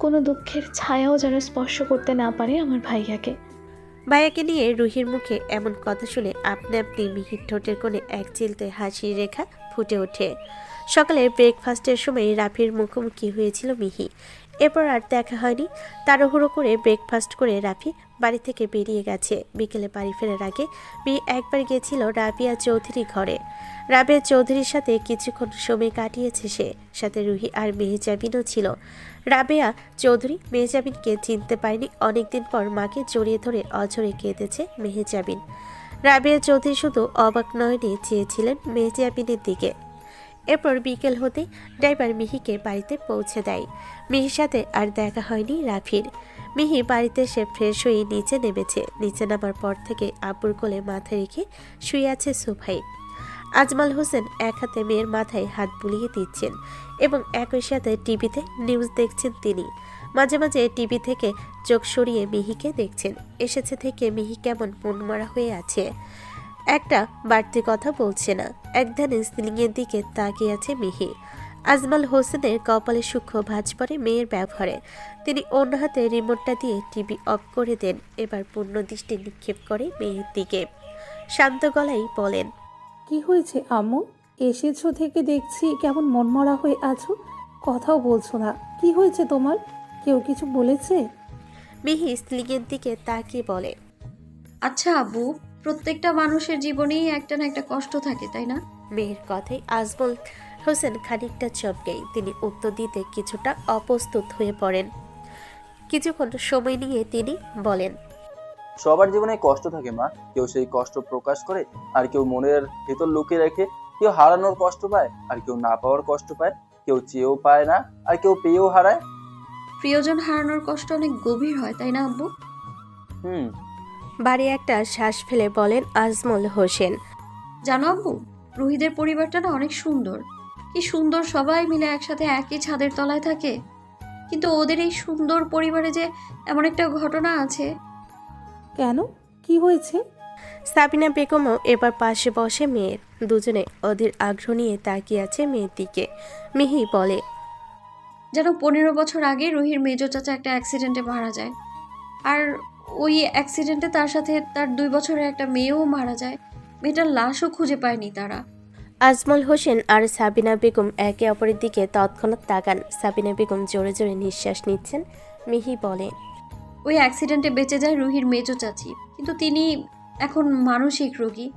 কোনো দুঃখের ছায়াও যেন স্পর্শ করতে না পারে আমার ভাইয়াকে। ভাইয়াকে নিয়ে রুহির মুখে এমন কথা শুনে আপনি আপনি মিহির ঠোঁটের কোণে এক চিলতে হাসির রেখা ফুটে ওঠে। সকালে ব্রেকফাস্টের সময় রাফির মুখোমুখি হয়েছিল মিহি। এরপর আর দেখা হয়নি। তাড়াহুড়ো করে ব্রেকফাস্ট করে রাফি বাড়ি থেকে বেরিয়ে গেছে। বিকেলে বাড়ি ফেরার আগে মিহি একবার গিয়েছিল রাবিয়া চৌধুরী ঘরে। রাবিয়া চৌধুরীর সাথে কিছুক্ষণ সময় কাটিয়েছে সে, সাথে রুহি আর মেহজাবিনও ছিল। রাবেয়া চৌধুরী মেহজাবিনকে চিনতে পারেনি। অনেকদিন পর মাকে জড়িয়ে ধরে অঝরে কেঁদেছে মেহজাবিন। রাবেয়া চৌধুরী শুধু অবাক নয়নে চেয়েছিলেন মেহজাবিনের দিকে। এরপর বিকেল হতে ড্রাইভার মিহিকে বাড়িতে পৌঁছে দেয়। মিহির সাথে আর দেখা হয়নি রাফির। মিহি বাড়িতে এসে ফ্রেশ হয়ে নিচে নেমেছে। নিচে নামার পর থেকে আব্বুর কোলে মাথা রেখে শুয়ে আছে সোফায়। আজমাল হোসেন এক হাতে মেয়ের মাথায় হাত বুলিয়ে দিচ্ছেন এবং একই সাথে টিভিতে নিউজ দেখছেন তিনি। মাঝে মাঝে টিভি থেকে চোখ সরিয়ে মিহিকে দেখছেন। এসেছে থেকে মিহি কেমন মনমরা হয়ে আছে, একটা বাড়তি কথা বলছে না। একধানে সিলিংয়ের দিকে তাকিয়ে আছে মিহি। আজমাল হোসেনের কপালে সূক্ষ্ম ভাঁজ পড়ে মেয়ের ব্যবহারে। তিনি অন্য হাতে রিমোটটা দিয়ে টিভি অফ করে দেন। এবার পূর্ণ দৃষ্টি নিক্ষেপ করে মেয়ের দিকে। শান্ত গলায় বলেন, কি হয়েছে আম্মু? এসেছো থেকে দেখছি কেমন মনমরা হয়ে আছো, কথাও বলছো না। কি হয়েছে তোমার? কেউ কিছু বলেছে? মিহি সিলিংয়ের দিকে তাকিয়ে বলে, আচ্ছা আব্বু, প্রত্যেকটা মানুষের জীবনেই একটা না একটা কষ্ট থাকে, তাই না? মেয়ের কথায় আজমল হোসেন খানিকটা চমকেই। তিনি উত্তর দিতে কিছুটা অপ্রস্তুত হয়ে পড়েন। কিছুক্ষণ সময় নিয়ে তিনি বলেন, সবার জীবনে কষ্ট থাকে মা। কেউ সেই কষ্ট প্রকাশ করে, আর কেউ মনের ভেতর লুকিয়ে রাখে। কেউ হারানোর কষ্ট পায়, আর কেউ না পাওয়ার কষ্ট পায়। কেউ চেয়েও পায় না, আর কেউ পেয়েও হারায়। প্রিয়জন হারানোর কষ্ট অনেক গভীর হয়, তাই না আব্বু? হুম। বাড়ি একটা শ্বাস ফেলে বলেন আজমল হোসেন। জানো আব্বু, রুহিদের পরিবারটা না অনেক সুন্দর। কি সুন্দর সবাই মিলে একসাথে একই ছাদের তলায় থাকে। কিন্তু ওদের এই সুন্দর পরিবারে যে এমন একটা ঘটনা আছে। কেন, কি হয়েছে? সাবিনা বেগমও এবার পাশে বসে মেয়ের। দুজনে ওদের আগ্রহ নিয়ে তাকিয়ে আছে মেয়ের দিকে। মিহি বলে, যেন 15 বছর আগে রুহির মেজো চাচা একটা অ্যাক্সিডেন্টে মারা যায়। আর ওই অ্যাক্সিডেন্টে তার সাথে তার 2 বছরের একটা মেয়েও মারা যায়। মেয়েটার লাশও খুঁজে পায়নি তারা। আজমল হোসেন আর সাবিনা বেগম একে অপরের দিকে তৎক্ষণাৎ তাকান। সাবিনা বেগম জোরে জোরে নিঃশ্বাস নিচ্ছেন। মিহি বলে, ওই অ্যাক্সিডেন্টে বেঁচে যায় রুহির মেজো চাচি, কিন্তু তিনি এখন মানসিক রোগী।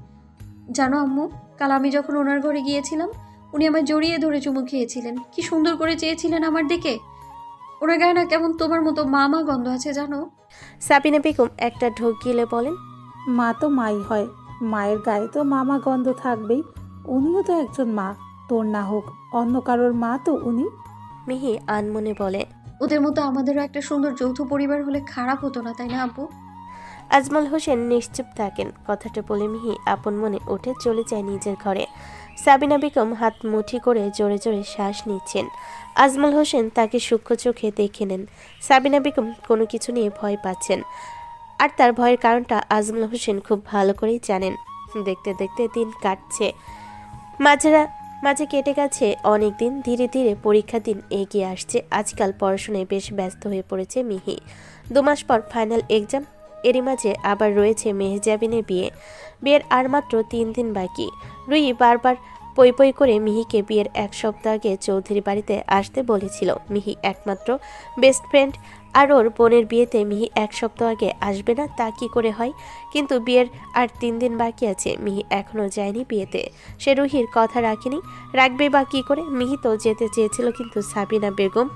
জানো আম্মু, কাল আমি যখন ওনার ঘরে গিয়েছিলাম, উনি আমায় জড়িয়ে ধরে চুমু খেয়েছিলেন। কি সুন্দর করে চেয়েছিলেন আমার দিকে। ওনার গায়ে না কেমন তোমার মতো মা গন্ধ আছে জানো। সাবিনা বেগম একটা ঢোক গিলে বলেন, মা তো মাই হয়, মায়ের গায়ে তো মামা গন্ধ থাকবেই। উনিও তো একজন মা, তোর না হোক অন্য কারোর মা তো উনি। মিহি আনমনে বলে, ওদের মতো আমাদেরও একটা সুন্দর যৌথ পরিবার হলে খারাপ হতো না, তাই না আব্বু? আজমল হোসেন নিশ্চুপ থাকেন। কথাটা বলে মিহি আপন মনে উঠে চলে যায় নিজের ঘরে। সাবিনা বেগম হাত মুঠি করে জোরে জোরে শ্বাস নিচ্ছেন। আজমল হোসেন তাকে সূক্ষ্ম চোখে দেখে নেন। সাবিনা বেগম কোনো কিছু নিয়ে ভয় পাচ্ছেন, আর তার ভয়ের কারণটা আজমল হোসেন খুব ভালো করেই জানেন। দেখতে দেখতে দিন কাটছে, মাঝে কেটে গেছে অনেক দিন। ধীরে ধীরে পরীক্ষা দিন এগিয়ে আসছে। আজকাল পড়াশোনায় বেশ ব্যস্ত হয়ে পড়েছে মিহি। 2 মাস পর ফাইনাল এক্সাম। এরই মাঝে আবার রয়েছে মেহজাবিনের বিয়ের আর মাত্র 3 দিন বাকি। রুহি বারবার পই পই করে মিহিকে বিয়ের 1 সপ্তাহ আগে চৌধুরী বাড়িতে আসতে বলেছিল। মিহি একমাত্র বেস্ট ফ্রেন্ড, আর ওর বোনের বিয়েতে মিহি 1 সপ্তাহ আগে আসবে না তা কি করে হয়? কিন্তু বিয়ের আর 3 দিন বাকি আছে। মিহি এখনও যায়নি বিয়েতে। সে রুহির কথা রাখেনি, রাখবে বা কী করে? মিহি তো যেতে চেয়েছিল, কিন্তু সাবিনা বেগম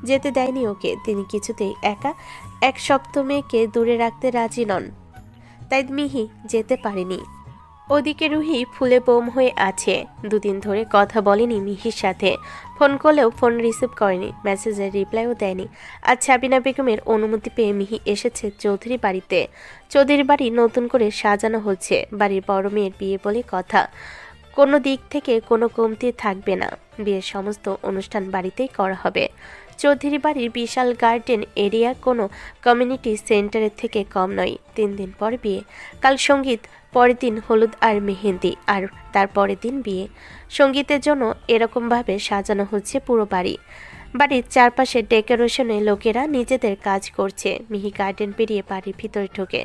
যেতে দেয়নি ওকে। তিনি কিছুতেই একা 1 সপ্তাহ মেয়েকে দূরে রাখতে রাজি নন, তাই মিহি যেতে পারেনি। ওদিকে রুহি ফুলে বোম হয়ে আছে। 2 দিন ধরে কথা বলেনি মিহির সাথে। ফোন করলেও ফোন রিসিভ করেনি, মেসেজের রিপ্লাইও দেয়নি। আজ সাবিনা বেগমের অনুমতি পেয়ে মিহি এসেছে চৌধুরী বাড়িতে। চৌধুরী বাড়ি নতুন করে সাজানো হচ্ছে। বাড়ির বড় মেয়ের বিয়ে বলে কথা, কোনো দিক থেকে কোনো কমতি থাকবে না। বিয়ের সমস্ত অনুষ্ঠান বাড়িতেই করা হবে। চৌধুরী বাড়ির বিশাল গার্ডেন এরিয়া কোনো কমিউনিটি সেন্টারের থেকে কম নয়। 3 দিন পর বিয়ে। কাল সঙ্গীত, পরের দিন হলুদ আর মেহেন্দি, আর তারপরের দিন বিয়ে। সঙ্গীতের জন্য এরকমভাবে সাজানো হচ্ছে পুরো বাড়ি। বাড়ির চারপাশে ডেকোরেশনে লোকেরা নিজেদের কাজ করছে। মিহি গার্ডেন পেরিয়ে বাড়ির ভিতরে ঢোকে।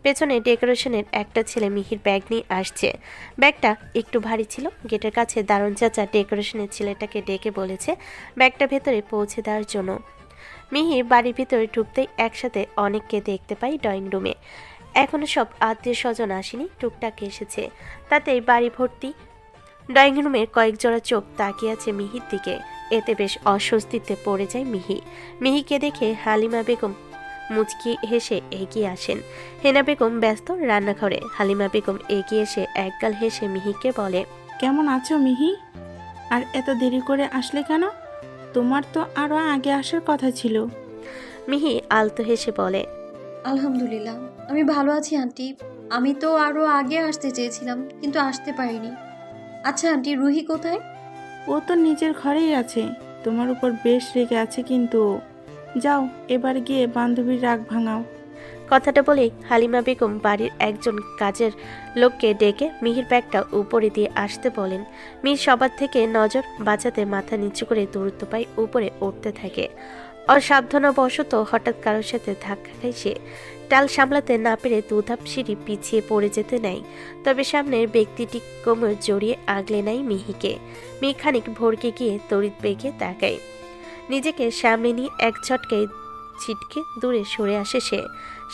পেছনে ডেকোরেশনের একটা ছেলে মিহির ব্যাগ নিয়ে আসছে। ব্যাগটা একটু ভারী ছিল। গেটের কাছে দারুণ চাচা ডেকোরেশনের ছেলেটাকে ডেকে বলেছে ব্যাগটা ভেতরে পৌঁছে দেওয়ার জন্য। মিহি বাড়ির ভিতরে ঢুকতেই একসাথে অনেককে দেখতে পাই ড্রয়িং রুমে। এখনো সব আত্মীয় স্বজন আসেনি, টুকটাক এসেছে, তাতেই বাড়ি ভর্তি। ড্রয়িং রুমের কয়েক জোড়া চোখ তাকিয়ে আছে মিহির দিকে। এতে বেশ অস্বস্তিতে পড়ে যায় মিহি। মিহিকে দেখে হালিমা বেগম মুচকি হেসে এগিয়ে আসেন। হেনা বেগম ব্যস্ত রান্নাঘরে। হালিমা বেগম এগিয়ে এসে একগাল হেসে মিহিকে বলে, কেমন আছো মিহি? আর এত দেরি করে আসলে কেন? তোমার তো আরো আগে আসার কথা ছিল। মিহি আলতো হেসে বলে, আলহামদুলিল্লাহ, আমি ভালো আছি আন্টি। আমি তো আরো আগে আসতে চেয়েছিলাম, কিন্তু আসতে পারিনি। আচ্ছা আন্টি, রুহি কোথায়? ও তো নিজের ঘরেই আছে। তোমার উপর বেশ রেগে আছে কিন্তু। যাও এবার গিয়ে বান্ধবীর রাগ ভাঙাও। কথাটা বলেই হালিমা বেগম বাড়ির একজন কাজের লোককে ডেকে মিহির ব্যাগটা উপরে দিয়ে আসতে বলেন। মিহির সবার থেকে নজর বাঁচাতে মাথা নিচু করে দূরত্ব পায় উপরে উঠতে থাকে। অসাবধানবশত হঠাৎ কারোর সাথে ধাক্কা খায় সে। টাল সামলাতে না পেরে 2 ধাপ সিঁড়ি পিছিয়ে পড়ে যেতে নেয়। তবে সামনের ব্যক্তিটি কোমর জড়িয়ে আগলে নেয় মিহিকে। মিহি খানিক ভরকে গিয়ে তড়িৎ বেগে তাকায়। নিজেকে সামনে নিয়ে এক ঝটকায় ছিটকে দূরে সরে আসে সে।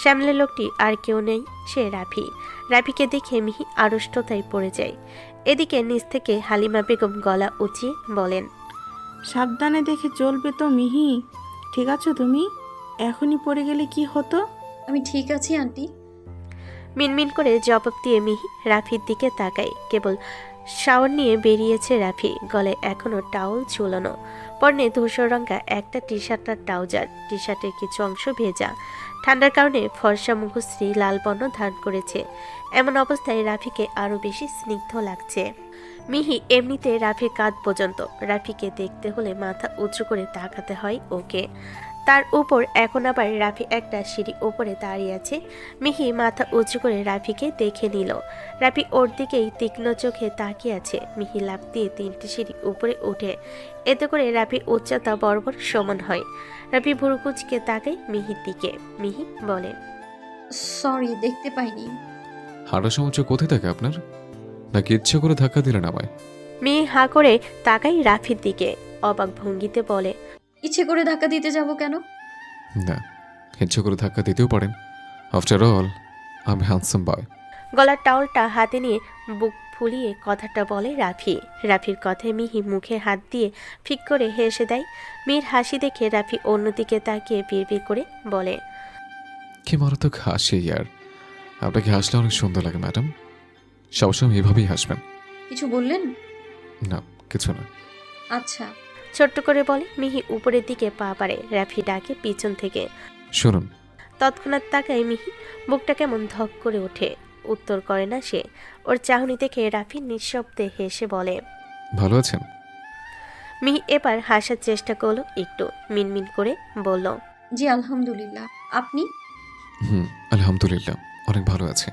সামনে লোকটি আর কেউ নেই, সে রাফি। রাফিকে দেখে মিহি আড়ষ্টতায় পড়ে যায়। এদিকে নিচ থেকে হালিমা বেগম গলা উঁচিয়ে বলেন, সাবধানে দেখে চলবে তো মিহি। ঠিক আছো তুমি? এখনই পড়ে গেলে কি হতো? আমি ঠিক আছি আন্টি। মিনমিন করে জবাব দিয়ে মিহি রাফির দিকে তাকায়। কেবল শাওয়ার নিয়ে বেরিয়েছে রাফি। গলায় এখনো টাওয়াল ঝুলানো। পরনে ধূসর রঙা একটা টি শার্ট আর ট্রাউজার। টি শার্টের কিছু অংশ ভেজা। ঠান্ডার কারণে ফর্সা মুখশ্রী লাল বর্ণ ধারণ করেছে। এমন অবস্থায় রাফিকে আরও বেশি স্নিগ্ধ লাগছে। মিহি এমনিতে রাফির কাঁধ পর্যন্ত। রাফিকে দেখতে হলে মাথা উঁচু করে তাকাতে হয় ওকে। তার উপর এখন আবার রাফি একটা সিঁড়ি উপরে দাঁড়িয়ে আছে। মিহি মাথা উঁচু করে রাফিকে দেখে নিল। রাফি ওর দিকেই তীক্ষ্ণ চোখে তাকিয়ে আছে। মিহি লাফ দিয়ে 3টি সিঁড়ি উপরে ওঠে। এতে করে রাফি উচ্চতা বরাবর সমান হয়। রাফি ভুরু কুঁচকে তাকায় মিহির দিকে। মিহি বলে, সরি, দেখতে পাইনি। হাঁটার সময় চোখ কোথায় থাকে আপনার? নাকি ইচ্ছে করে ধাক্কা দিলেন আমায়? মিহি হাঁ করে তাকাই রাফির দিকে। অবাক ভঙ্গিতে বলে, ইচ্ছে করে ধাক্কা দিতে যাব কেন? না, ইচ্ছে করে ধাক্কা দিতেও পারেন। আফটার অল আমি হ্যান্ডসাম বয়। গলার টাওয়ালটা হাতে নিয়ে বুক ফুলিয়ে কথাটা বলে রাফি। রাফির কথায় মিহি মুখে হাত দিয়ে ফিক করে হেসে দেয়। মিহির হাসি দেখে রাফি অন্যদিকে তাকিয়ে বিড়বিড় করে বলে, কি মারাত্মক হাসি ইয়ার। আপনাকে হাসলে অনেক সুন্দর লাগে ম্যাডাম। সবসময় এভাবেই হাসবেন। কিছু বললেন? না, কিছু না। আচ্ছা। ছোট্ট করে বলে। মিহি উপরের দিকে পা পারে। রাফি ডাকে পিছন থেকে। শুনুন। তৎক্ষণাৎ তাকায় মিহি। বুকটা কেমন ধক করে ওঠে। উত্তর করে না সে। ওর চাহনি দেখে রাফি নিঃশব্দে হেসে বলে, ভালো আছেন? মিহি এবার হাসার চেষ্টা করলো একটু। মিনমিন করে বলল, জি আলহামদুলিল্লাহ। আপনি? আলহামদুলিল্লাহ, অনেক ভালো আছে।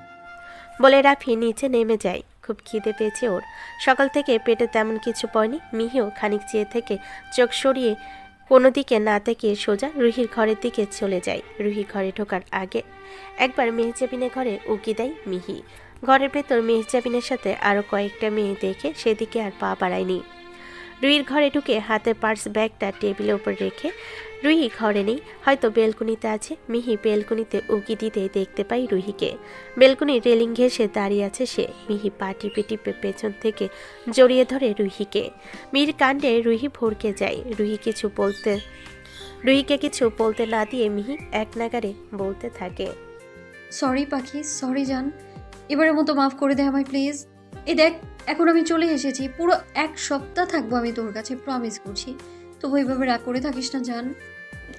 বলে রাফি নিচে নেমে যায়। খুব খিদে পেয়েছে ওর। সকাল থেকে পেটে তেমন কিছু পড়েনি। মিহিও খানিক চেয়ে থেকে চোখ সরিয়ে কোনো দিকে না তাকিয়ে সোজা রুহির ঘরের দিকে চলে যায়। রুহি ঘরে ঢোকার আগে একবার মেহজাবিনের ঘরে উকি দেয় মিহি। ঘরের ভেতর মেহজাবিনের সাথে আরও কয়েকটা মেয়ে দেখে সেদিকে আর পা বাড়ায়নি। রুহির ঘরে ঢুকে হাতের পার্স ব্যাগটা টেবিলের উপর রেখে রুহি ঘরে নেই, হয়তো বেলকুনিতে আছে। মিহি বেলকুনিতে উকি দিতে দেখতে পাই রুহিকে। বেলকুনির রেলিং ঘেঁষে দাঁড়িয়ে আছে সে। মিহি পা টিপে টিপে পেছন থেকে জড়িয়ে ধরে রুহিকে। মিহির কাণ্ডে রুহি ভরকে যায়। রুহিকে কিছু বলতে না দিয়ে মিহি এক নাগারে বলতে থাকে, সরি পাখি, সরি জান। এবারের মতো মাফ করে দে আমায় প্লিজ। এই দেখ, এখন আমি চলে এসেছি। পুরো 1 সপ্তাহ থাকবো আমি তোর কাছে, প্রমিস করছি। তবু এইভাবে রাগ করে থাকিস না জান।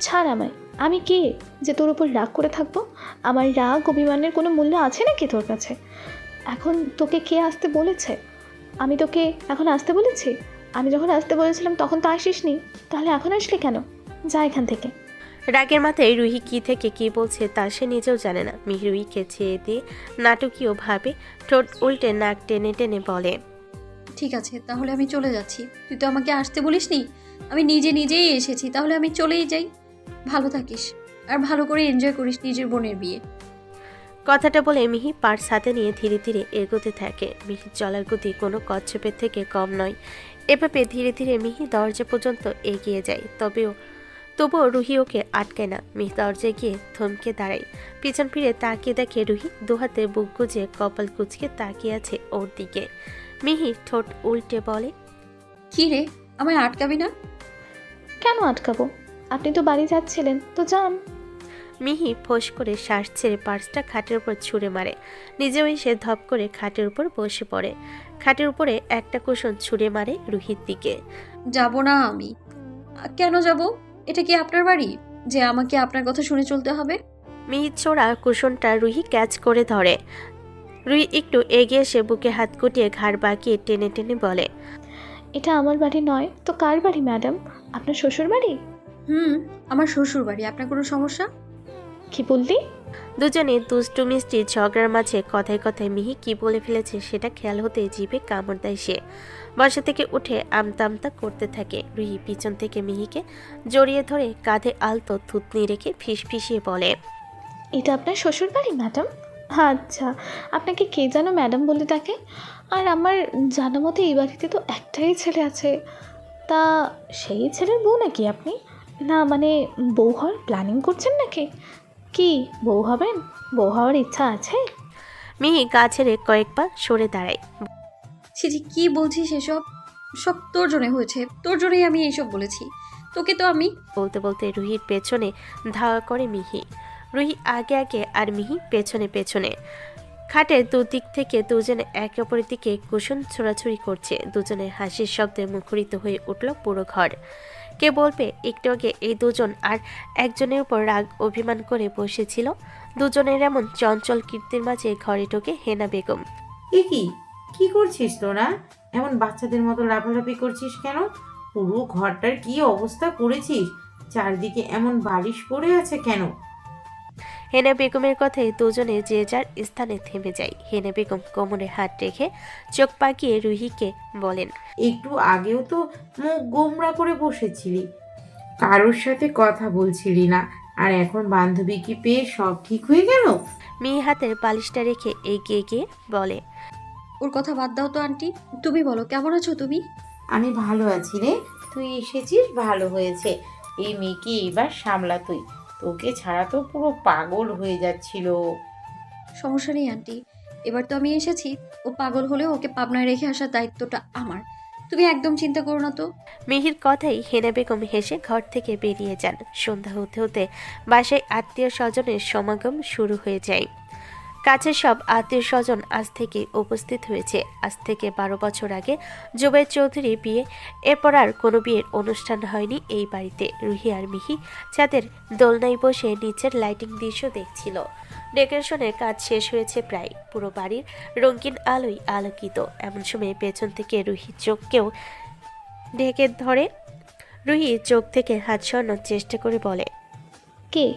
ছাড় আমায়। আমি কে যে তোর উপর রাগ করে থাকবো? আমার রাগ অভিমানের কোনো মূল্য আছে নাকি তোর কাছে? এখন তোকে কে আসতে বলেছে? আমি তোকে এখন আসতে বলেছি? আমি যখন আসতে বলেছিলাম তখন তো আসিসনি, তাহলে এখন আসলি কেন? যা এখান থেকে। রাগের মাথায় রুহি কি থেকে কি বলছে তা সে নিজেও জানে না। মিহি রুহিকে ছেড়ে দিয়ে নাটকীয়ভাবে ঠোঁট উল্টে নাক টেনে টেনে বলে, ঠিক আছে, তাহলে আমি চলে যাচ্ছি। তুই তো আমাকে আসতে বলিসনি, আমি নিজেই এসেছি। তাহলে আমি চলেই যাই। ভালো থাকিস আর ভালো করে এনজয় করিস নিজের বোনের বিয়ে। কথাটা বলে মিহি পার্স হাতে নিয়ে ধীরে ধীরে এগোতে থাকে। মিহির চলার গতি কোনো কচ্ছপের থেকে কম নয়। এভাবে ধীরে ধীরে মিহি দরজা পর্যন্ত এগিয়ে যায়। তবুও রুহি ওকে আটকায় না। মিহি দরজায় গিয়ে থমকে দাঁড়ায়। পিছন ফিরে তাকিয়ে দেখে রুহি দুহাতে বুক গুজে কপাল কুচকে তাকিয়ে আছে ওর দিকে। মিহি ঠোঁট উল্টে বলে, কি রে, আমায় আটকাবি না? কেন আটকাবো? আপনি তো বাড়ি যাচ্ছিলেন, তো যান। মিহি ফোঁস করে শ্বাস ছেড়ে পার্সটা খাটের উপর ছুঁড়ে মারে। নিজেও এসে ধপ করে খাটের উপর বসে পড়ে। খাটের উপরে একটা কুশন ছুঁড়ে মারে রুহির দিকে। যাব না আমি। কেন যাব? এটা কি আপনার বাড়ি যে আমাকে আপনার কথা শুনে চলতে হবে? মিহির ছোড়া কুশনটা রুহি ক্যাচ করে ধরে। রুহি একটু এগিয়ে এসে বুকে হাত গুটিয়ে ঘাড় বাঁকিয়ে টেনে টেনে বলে, এটা আমার বাড়ি নয় তো কার বাড়ি ম্যাডাম? আপনার শ্বশুর বাড়ি? আমার শ্বশুর বাড়ি। আপনার কোনো সমস্যা? কি বললি? দুজনে দুষ্টু মিষ্টি ঝগড়ার মাঝে কথায় কথায় মিহি কি বলে ফেলেছে সেটা খেয়াল হতেই জিভে কামড় দেয় সে। বসা থেকে উঠে আমতা আমতা করতে থাকে। রুহি পিছন থেকে মিহিকে জড়িয়ে ধরে কাঁধে আলতো থুতনি রেখে ফিসফিসিয়ে বলে, এটা আপনার শ্বশুর বাড়ি ম্যাডাম? আচ্ছা, আপনাকে কে যেন ম্যাডাম বলে ডাকে? আর আমার জানা মতে এই বাড়িতে তো একটাই ছেলে আছে। তা সেই ছেলের বউ নাকি আপনি? না মানে বউ হওয়ার প্ল্যানিং করছেন নাকি? কি বউ হবেন? বউ হওয়ার ইচ্ছা আছে? মিহি গা ছেড়ে কয়েক পা সরে দাঁড়ায়। ছি, কি বলছিস এসব? সব তোর জন্য হয়েছে। তোর জন্যই আমি এইসব বলেছি। তোকে তো আমি। বলতে বলতে রুহির পেছনে ধাওয়া করে মিহি। রুহি আগে আগে আর মিহি পেছনে পেছনে। খাটের দুদিক থেকে দুজনে একে অপরের দিকে কুশন ছোড়াছুড়ি করছে। দুজনের হাসির শব্দে মুখরিত হয়ে উঠল পুরো ঘর। কে বলবে একটু আগে এই দুজন আর একজনের উপর রাগ অভিমান করে বসেছিল। দুজনের এমন চঞ্চল কীর্তির মাঝে ঘরে ঢোকে হেনা বেগম। এ কি কি করছিস তোরা? এমন বাচ্চাদের মতো লাফালাফি করছিস কেন? পুরো ঘরটার কি অবস্থা করেছিস? চারদিকে এমন বালিশ পড়ে আছে কেন? হেনা বেগমের কথায় দুজনে যে যার স্থানে থেমে যায়। হেনা বেগম কোমরে হাত রেখে চোখ পাকিয়ে রুহিকে বলেন, একটু আগেও তো মুখ গোমড়া করে বসেছিলি, কারোর সাথে কথা বলছিলি না, আর এখন বান্ধবীকে পেয়ে সব ঠিক হয়ে গেল? মিহি হাতের বালিশটা রেখে এগিয়ে গিয়ে বলে, ওর কথা বাদ দাও তো আন্টি। তুমি বলো, কেমন আছো তুমি? আমি ভালো আছি রে, তুই এসেছিস ভালো হয়েছে। এই মেয়েকে এবার সামলা তুই, তোকে ছাড়া তো পুরো পাগল হয়ে যাচ্ছিল। সমস্যা নেই আন্টি, এবার তো আমি এসেছি। ও পাগল হলেও ওকে পাবনায় রেখে আসার দায়িত্বটা আমার। তুমি একদম চিন্তা করো না তো। মিহির কথাই হেনা বেগম হেসে ঘর থেকে বেরিয়ে যান। সন্ধ্যা হতে হতে বাসায় আত্মীয় স্বজনের সমাগম শুরু হয়ে যায়। কাছের সব আত্মীয় স্বজন আজ থেকে উপস্থিত হয়েছে। আজ থেকে 12 বছর আগে জুবাইর চৌধুরী বিয়ে, এরপর আর কোনো বিয়ের অনুষ্ঠান হয়নি এই বাড়িতে। রুহি আর মিহি ছাদের দোলনায় বসে নিচের লাইটিং দৃশ্য দেখছিল। ডেকোরেশনের কাজ শেষ হয়েছে প্রায়। পুরো বাড়ির রঙিন আলোয় আলোকিত। এমন সময় পেছন থেকে রুহির চোখকেও ঢেকে ধরে। রুহি চোখ থেকে হাত সরানোর চেষ্টা করে বলে, কে?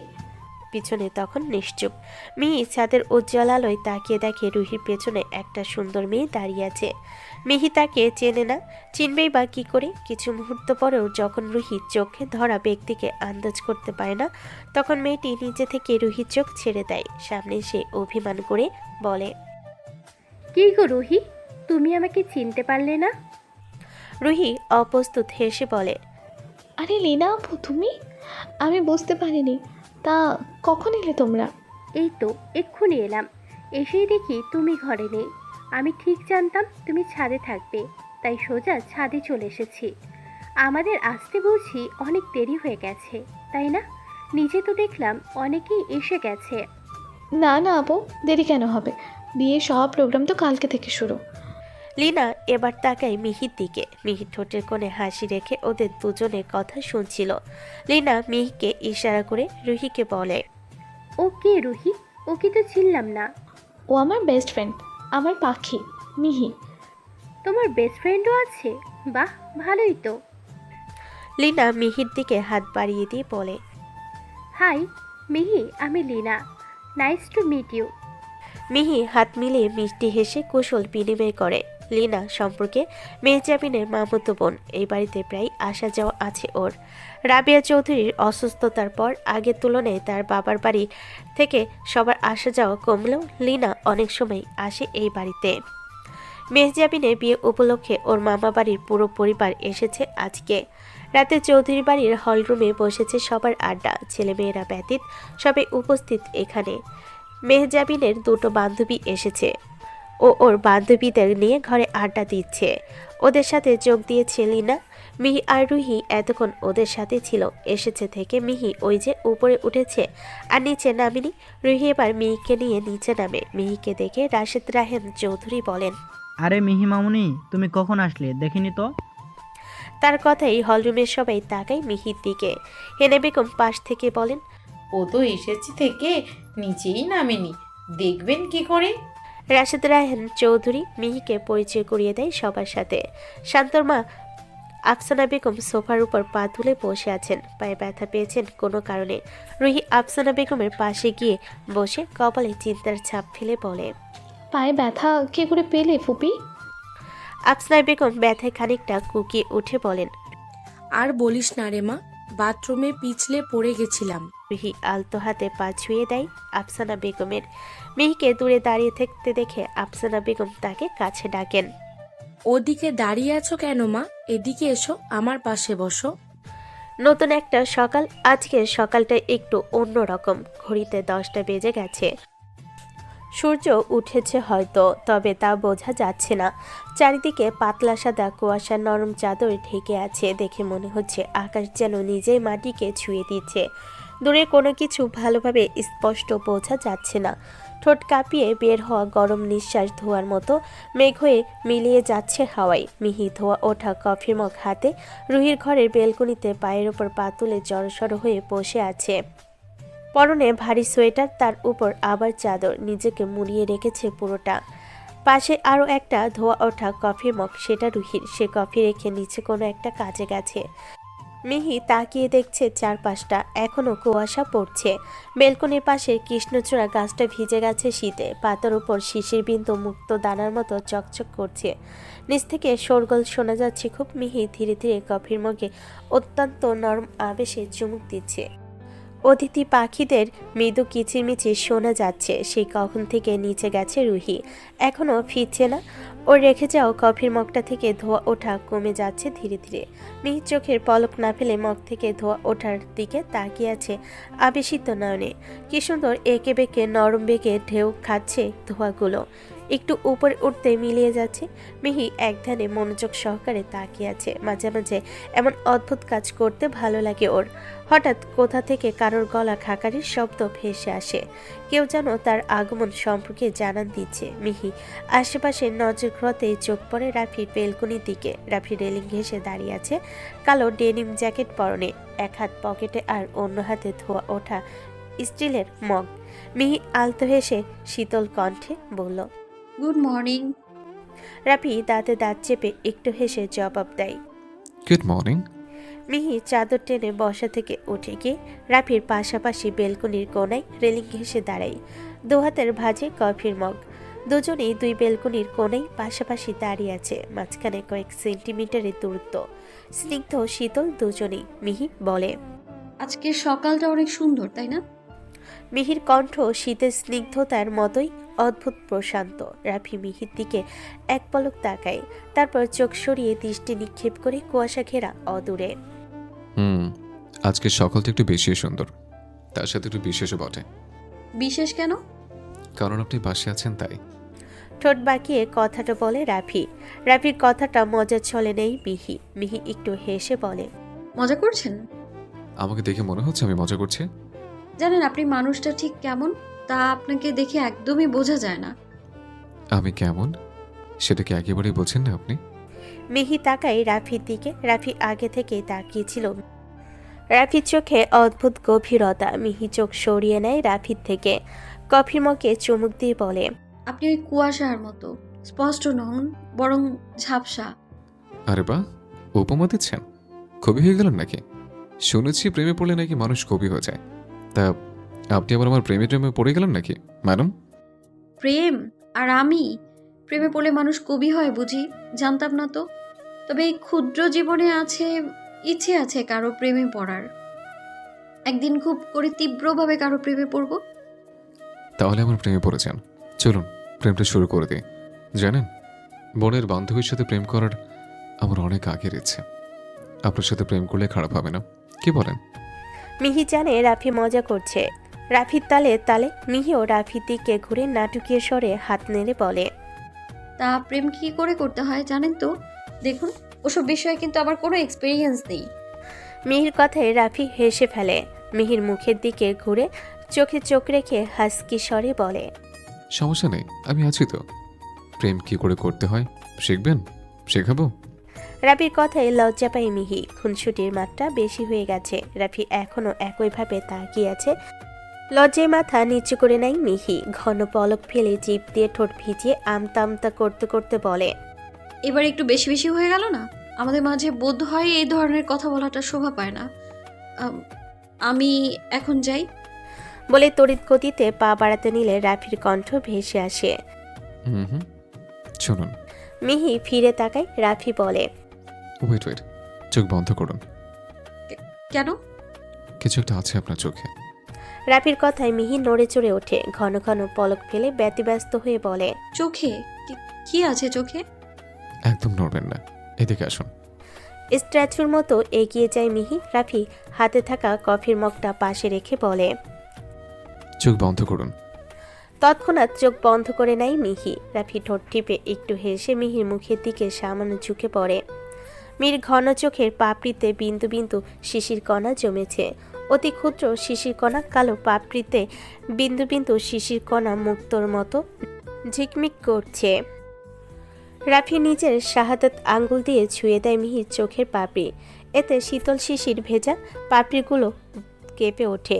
পিছনে তখন নিশ্চুপ। মিহি ছাদের উজ্জ্বল আলোয় তাকিয়ে দেখে রুহির পেছনে একটা সুন্দর মেয়ে দাঁড়িয়ে আছে। মিহি তাকে চেনে না, চিনবেই বা কি করে? কিছু মুহূর্ত পরেও যখন রুহি চোখে ধরা ব্যক্তিকে আন্দাজ করতে পারে না, তখন মেয়েটি নিচে থেকে রুহির চোখ ছেড়ে দেয়। সামনে সে অভিমান করে বলে, কি গো রুহি, তুমি আমাকে চিনতে পারলে না? রুহি অপ্রস্তুত হেসে বলে, আরে লীনা আপু, তুমি? আমি বুঝতে পারিনি। তা কখন এলে তোমরা? এই তো এক্ষুনি এলাম। এসেই দেখি তুমি ঘরে নেই। আমি ঠিক জানতাম তুমি ছাদে থাকবে, তাই সোজা ছাদে চলে এসেছি। আমাদের আসতে বুঝি অনেক দেরি হয়ে গেছে, তাই না? নিচে তো দেখলাম অনেকেই এসে গেছে। না না আপু, দেরি কেন হবে? বিয়ে সব প্রোগ্রাম তো কালকে থেকে শুরু। লিনা এবার তাকায় মিহির দিকে। মিহির ঠোঁটের কোণে হাসি রেখে ওদের দুজনের কথা শুনছিল। লিনা মিহিকে ইশারা করে রুহিকে বলে, ও কে রুহি? ওকে তো চিনলাম না। ও আমার বেস্ট ফ্রেন্ড, আমার পাখি মিহি। তোমার বেস্ট ফ্রেন্ডও আছে? বাহ, ভালোই তো। লিনা মিহির দিকে হাত বাড়িয়ে দিয়ে বলে, হাই মিহি, আমি Lina. Nice to meet you. Mihi হাত মিলিয়ে মিষ্টি হেসে কুশল বিনিময় করে। লিনা সম্পর্কে মেহজাবিনের মামাতো বোন। এই বাড়িতে প্রায় আসা যাওয়া আছে ওর। রাবিয়া চৌধুরীর অসুস্থতার পর আগের তুলনায় তার বাবার বাড়ি থেকে সবার আসা যাওয়া কমলেও লিনা অনেক সময় আসে এই বাড়িতে। মেহজাবিনের বিয়ে উপলক্ষে ওর মামা বাড়ির পুরো পরিবার এসেছে আজকে। রাতে চৌধুরী বাড়ির হলরুমে বসেছে সবার আড্ডা। ছেলেমেয়েরা ব্যতীত সবাই উপস্থিত এখানে। মেহজাবিনের দুটো বান্ধবী এসেছে। ও ওর বান্ধবীদের নিয়ে ঘরে আড্ডা দিচ্ছে। ওদের সাথে যোগ দিয়েছে লিনা। মিহি আর রুহি এতক্ষণ ওদের সাথে ছিল। এসেছে থেকে মিহি ওই যে উপরে উঠেছে আর নিচে নামেনি। রুহি এবার মিহিকে নিয়ে নিচে নামে। মিহিকে দেখে রাশেদ রাহেন চৌধুরী বলেন, আরে মিহি মামুনি, তুমি কখন আসলে দেখিনি তো? তার কথাই হলরুমের সবাই তাকায় মিহির দিকে। হেনা বেগম পাশ থেকে বলেন, ও তো এসেছে থেকে নিচেই নামেনি, দেখবেন কি করে? রাশেদ রাহেন চৌধুরী মিহিকে পরিচয় করিয়ে দেয় সবার সাথে। শান্তর মা আফসানা বেগম সোফার উপর পা তুলে বসে আছেন। পায়ে ব্যথা পেয়েছেন কোনো কারণে। রুহি আফসানা বেগমের পাশে গিয়ে বসে কপালে চিন্তার ছাপ ফেলে বলে, পায়ে ব্যথা কি করে পেলে ফুপি? আফসানা বেগম ব্যথায় খানিকটা কুকিয়ে উঠে বলেন, আর বলিস না রে মা, বাথরুমে পিছলে পড়ে গেছিলাম। রুহি আলতো হাতে পা ছুঁয়ে দেয় আফসানা বেগমের। মিহিকে দূরে দাঁড়িয়ে থাকতে দেখে আফসানা বেগম তাকে কাছে ডাকেন, ওদিকে দাঁড়িয়ে আছো কেন মা? এদিকে এসো, আমার পাশে বসো। নতুন একটা সকাল। আজকের সকালটা একটু অন্যরকম। ঘড়িতে 10টা বেজে গেছে। সূর্য উঠেছে হয়তো, তবে তা বোঝা যাচ্ছে না। চারিদিকে পাতলা সাদা কুয়াশার নরম চাদর ঢেকে আছে। দেখে মনে হচ্ছে আকাশ যেন নিজেই মাটিকে ছুঁয়ে দিচ্ছে। দূরে কোনো কিছু ভালোভাবে স্পষ্ট বোঝা যাচ্ছে না। ঠোঁট কাঁপিয়ে বের হওয়া গরম নিঃশ্বাস ধোয়ার মতো মেঘ হয়ে মিলিয়ে যাচ্ছে হাওয়ায়। মিহি ধোয়া ওঠা কফির মগ হাতে রুহির ঘরের বেলকনিতে পায়ের ওপর পা তুলে জড়সড় হয়ে বসে আছে। পরনে ভারী সোয়েটার, তার উপর আবার চাদর। নিজেকে মুড়িয়ে রেখেছে পুরোটা। পাশে আরও একটা ধোয়া ওঠা কফির মগ, সেটা রুহির। সে কফি রেখে নিচে কোনো একটা কাজে গেছে। মিহি তাকিয়ে দেখছে চারপাশটা, এখনো কুয়াশা পড়ছে। বেলকনির পাশে কৃষ্ণচূড়া গাছটা ভিজে গেছে শীতে, পাতার উপর শিশির বিন্দু মুক্ত দানার মতো চকচক করছে। নিচ থেকে শোরগোল শোনা যাচ্ছে খুব। মিহি ধীরে ধীরে কফির মগে অত্যন্ত নরম আবেশে চুমুক দিচ্ছে। অতিথি পাখিদের মৃদু কিচিরমিচির শোনা যাচ্ছে। সেই কখন থেকে নিচে গেছে রুহি, এখনো ফিরছে না। ওর রেখে যাও কফির মগটা থেকে ধোয়া ওঠা কমে যাচ্ছে ধীরে ধীরে। মিহির চোখের পলক না ফেলে মগ থেকে ধোয়া ওঠার দিকে তাকিয়ে আছে আবেশিত নয়নে। কি সুন্দর এঁকে বেঁকে নরম বেগে ঢেউ খাচ্ছে ধোয়াগুলো, একটু উপরে উঠতে মিলিয়ে যাচ্ছে। মিহি এক ধ্যানে মনোযোগ সহকারে তাকিয়ে আছে। মাঝে মাঝে এমন অদ্ভুত কাজ করতে ভালো লাগে ওর। হঠাৎ কোথা থেকে কারোর গলা খাকারির শব্দ ভেসে আসে। কেউ যেন তার আগমন সম্পর্কে জানান দিচ্ছে। মিহি আশেপাশে নজর ঘোরাতেই চোখ পড়ে রাফির বেলকনির দিকে। রাফি রেলিং ঘেঁষে দাঁড়িয়ে আছে, কালো ডেনিম জ্যাকেট পরনে, এক হাত পকেটে আর অন্য হাতে ধোয়া ওঠা স্টিলের মগ। মিহি আলতো হেসে শীতল কণ্ঠে বলল, গুড মর্নিং। রাফি দাঁতে দাঁত চেপে একটু হেসে জবাব দেয়। Good morning. মিহি চাদর টেনে বসা থেকে উঠে গিয়ে রাফির পাশাপাশি বেলকনির কোনায় রেলিং ঘেঁষে দাঁড়ায়। দু হাতের ভাঁজে কফির মগ। দুজনেই দুই বেলকনির কোনায় পাশাপাশি দাঁড়িয়ে আছে, মাঝখানে কয়েক সেন্টিমিটারের দূরত্ব। স্নিগ্ধ শীতল দুজনেই। মিহি বলে, আজকের সকালটা অনেক সুন্দর, তাই না? মিহির কণ্ঠ শীতের স্নিগ্ধতার মতোই অদ্ভুত প্রশান্ত। রাফি মিহির দিকে এক পলক তাকায়, তারপর চোখ সরিয়ে দৃষ্টি নিক্ষেপ করে কুয়াশা ঘেরা অদূরে। আজকের সকালটা একটু বেশি সুন্দর, তার সাথে একটু বিশেষও বটে। বিশেষ কেন? কারণ আপনি পাশে আছেন তাই। ঠোঁট বাঁকিয়ে কথাটা বলে রাফি। রাফির কথাটা মজার ছলে নেই মিহি। মিহি একটু হেসে বলে, মজা করছেন? আমাকে দেখে মনে হচ্ছে আমি মজা করছি। জানেন আপনি মানুষটা ঠিক কেমন তা আপনাকে দেখে একদমই বোঝা যায় না। আমি কেমন সেটা কি একেবারেই বোঝেন না আপনি? মিহি তাকায় রাফির দিকে। রাফি আগে থেকেই তাকিয়েছিল। রাফির চোখে অদ্ভুত গভীরতা। মিহি চোখ সরিয়ে নেয় রাফির থেকে, কফির মগে চুমুক দিয়ে বলে, আপনি ওই কুয়াশার মতো, স্পষ্ট নন বরং ঝাপসা। আরে বাহ, উপমা দিচ্ছেন? কবি হয়ে গেলেন নাকি? শুনেছি প্রেমে পড়লে নাকি মানুষ কবি হয়ে যায়। তা আপনি আবার আমার প্রেমে পড়ে গেলেন নাকি ম্যাডাম? প্রেম আর আমি? প্রেমে পড়লে মানুষ কবি হয় বুঝি? জানতাম না তো। তবে এই ক্ষুদ্র জীবনে ইচ্ছে আছে কারো প্রেমে পড়ার। একদিন খুব করে তীব্রভাবে কারো প্রেমে পড়ব। তাহলে আমার প্রেমে পড়েছেন, চলুন প্রেমটা শুরু করে দিই। জানেন, বোনের বান্ধবীর সাথে প্রেম করার আমার অনেক আগের ইচ্ছে। আপনার সাথে প্রেম করলে খারাপ হবে না, কি বলেন? মিহি জানে রাফি মজা করছে। রাফির তালে তালে মিহিও রাফির দিকে ঘুরে নাটকীয় স্বরে হাত নেড়ে বলে, তা প্রেম কি করে করতে হয় জানেন তো? দেখুন, ওসব বিষয়ে কিন্তু আমার কোনো এক্সপিরিয়েন্স নেই। মিহির কথায় রাফি হেসে ফেলে। মিহির মুখের দিকে ঘুরে চোখে চোখ রেখে হাসকি স্বরে বলে, সমস্যা নেই, আমি আছি তো। প্রেম কি করে করতে হয় শিখবেন? শেখাবো। রাফির কথায় লজ্জা পায় মিহি। খুনসুটির মাত্রা বেশি হয়ে গেছে। রাফি এখনো একইভাবে তাকিয়ে আছে। লজ্জায় মাথা নিচু করে নেয় মিহি। ঘন পলক ফেলে জিভ দিয়ে ঠোঁট ভিজিয়ে আমতা আমতা করতে করতে বলে, এবার একটু বেশি বেশি হয়ে গেল না? আমাদের মাঝে বোধ হয় এই ধরনের কথা বলাটা শোভা পায় না। আমি এখন যাই। বলে তড়িৎ গতিতে পা বাড়াতে নিলে রাফির কণ্ঠ ভেসে আসে, শুনুন। মিহি ফিরে তাকায়। রাফি বলে, ওয়েট, চোখ বন্ধ করুন। কেন? কিছু একটা আছে আপনার চোখে। রাফির কথায় মিহি নড়ে চড়ে ওঠে। ঘন ঘন পলক ফেলে ব্যতিব্যস্ত হয়ে বলে, চোখে? কি আছে চোখে? একদম নড়বেন না, এদিকে আসুন। স্ট্যাচুর মতো এগিয়ে যায় মিহি। রাফি হাতে থাকা কফির মগটা পাশে রেখে বলে, চোখ বন্ধ করুন। তৎক্ষণাৎ চোখ বন্ধ করে নেয় মিহি। রাফি ঠোঁট টিপে একটু হেসে মিহির মুখের দিকে সামান্য ঝুঁকে পড়ে। মিহির ঘন চোখের পাপড়িতে বিন্দু বিন্দু শিশির কণা জমেছে। অতি ক্ষুদ্র শিশির কণা, কালো পাপড়িতে বিন্দু বিন্দু শিশির কণা মুক্তোর মতো ঝিকমিক করছে। রাফি নিজের শাহাদাত আঙ্গুল দিয়ে ছুঁয়ে দেয় মিহির চোখের পাপড়ি। এতে শীতল শিশির ভেজা পাপড়িগুলো কেঁপে ওঠে।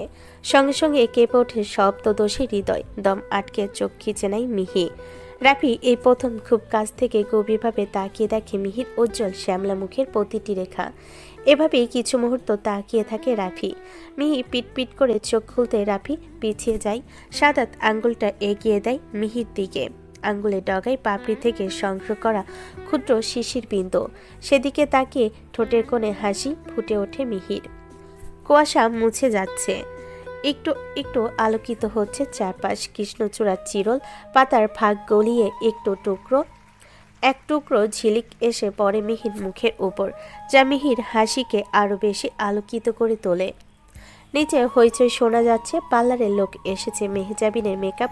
সঙ্গে সঙ্গে কেঁপে ওঠে শব্দদোষী হৃদয়। দম আটকে চোখ খিচে নেয় মিহি। রাফি এই প্রথম খুব কাছ থেকে গভীরভাবে তাকিয়ে দেখে মিহির উজ্জ্বল শ্যামলা মুখের প্রতিটি রেখা। এভাবেই কিছু মুহূর্ত তাকিয়ে থাকে রাফি। মিহি পিটপিট করে চোখ খুলতে রাফি পিছিয়ে যায়। সাদাত আঙ্গুলটা এগিয়ে দেয় মিহির দিকে। আঙ্গুলের ডগায় পাপড়ি থেকে সংগ্রহ করা ক্ষুদ্র শিশির বিন্দু। সেদিকে তাকিয়ে ঠোঁটের কোণে হাসি ফুটে ওঠে মিহির। কুয়াশা মুছে যাচ্ছে, একটু একটু আলোকিত হচ্ছে চারপাশ। কৃষ্ণচূড়ার চিরল পাতার ফাঁক গলিয়ে এক টুকরো ঝিলিক এসে পড়ে মিহির মুখের উপর, যা মিহির হাসিকে আরো বেশি আলোকিত করে তোলে। নিচে হইচই শোনা যাচ্ছে। পার্লারের লোক এসেছে। মেহজাবিনের মেকআপ,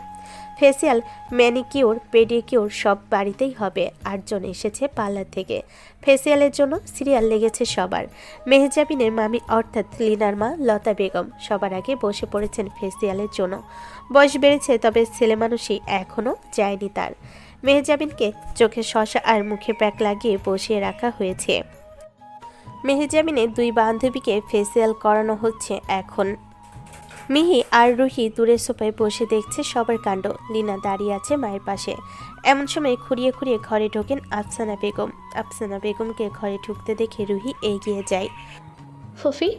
ফেসিয়াল, ম্যানিকিউর, পেডিকিউর সব বাড়িতেই হবে। 8 জন এসেছে পার্লার থেকে। ফেসিয়ালের জন্য সিরিয়াল লেগেছে সবার। মেহজাবিনের মামি অর্থাৎ লিনার মা লতা বেগম সবার আগে বসে পড়েছেন ফেসিয়ালের জন্য। বয়স বেড়েছে, তবে ছেলে মানুষই এখনও যায়নি তার। মেহজাবিনকে চোখে শসা আর মুখে প্যাক লাগিয়ে বসিয়ে রাখা হয়েছে। মেহজাবিনের 2 বান্ধবীকে ফেসিয়াল করানো হচ্ছে এখন। মিহি আর রুহি দূরের সোফায় বসে দেখছে সবার কাণ্ড। লিনা দাঁড়িয়ে আছে মায়ের পাশে। এমন সময় খুঁড়িয়ে খুঁড়িয়ে ঘরে ঢোকেন আফসানা বেগম। আফসানা বেগমকে ঘরে ঢুকতে দেখে রুহি এগিয়ে যায়। ফুফি,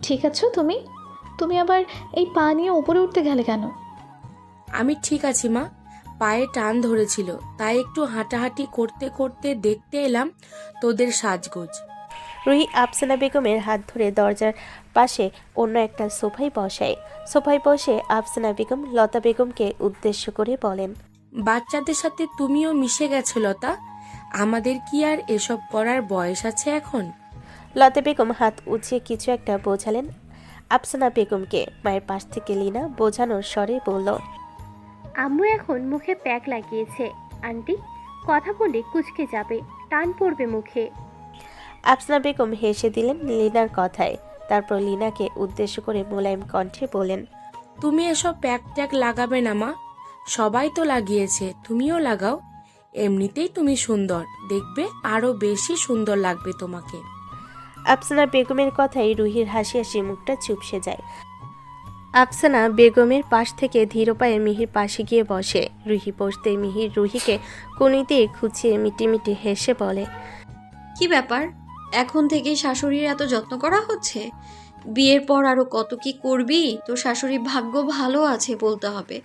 ঠিক আছো তুমি? তুমি আবার এই পা নিয়ে উপরে উঠতে গেলে কেন? আমি ঠিক আছি মা, পায়ে টান ধরেছিল, তাই একটু হাঁটাহাঁটি করতে করতে দেখতে এলাম তোদের সাজগোজ। রুহি আফসানা বেগমের হাত ধরে দরজার পাশে অন্য একটা সোফায় বসায়। সোফায় বসে আফসানা বেগম লতা বেগমকে উদ্দেশ্য করে বলেন, বাচ্চাদের সাথে তুমিও মিশে গেছো লতা, আমাদের কি আর এসব করার বয়স আছে এখন? লতা বেগম হাত উঁচিয়ে কিছু একটা বোঝালেন আফসানা বেগমকে। মায়ের পাশ থেকে লিনা বোঝানোর স্বরে বলল, আম্মু এখন মুখে প্যাক লাগিয়েছে, আন্টি কথা বলে কুচকে যাবে, টান পড়বে মুখে। আফসানা বেগম হেসে দিলেন লিনার কথায়। তারপর লিনাকে উদ্দেশ্য করে মোলায়েম কণ্ঠে বলেন, তুমি এসব প্যাক ট্যাক লাগাবে না মা, সবাই তো লাগিয়েছে, তুমিও লাগাও। এমনিতেই তুমি সুন্দর, দেখবে আরো বেশি সুন্দর লাগবে তোমাকে। আফসানা বেগমের কথায় রুহির হাসি হাসি মুখটা চুপসে যায়। আফসানা বেগমের পাশ থেকে ধীর পায়ে মিহির পাশে গিয়ে বসে। রুহি বসতেই মিহির রুহিকে কোনি দিয়ে খুঁচিয়ে মিটিমিটি হেসে বলে, কি ব্যাপার, এখন থেকেই শাশুড়ির এত যত্ন করা হচ্ছে? বিয়ের পর আরো কত কি করবি, তোর শাশুড়ির ভাগ্য ভালো আছে বলতে হবে।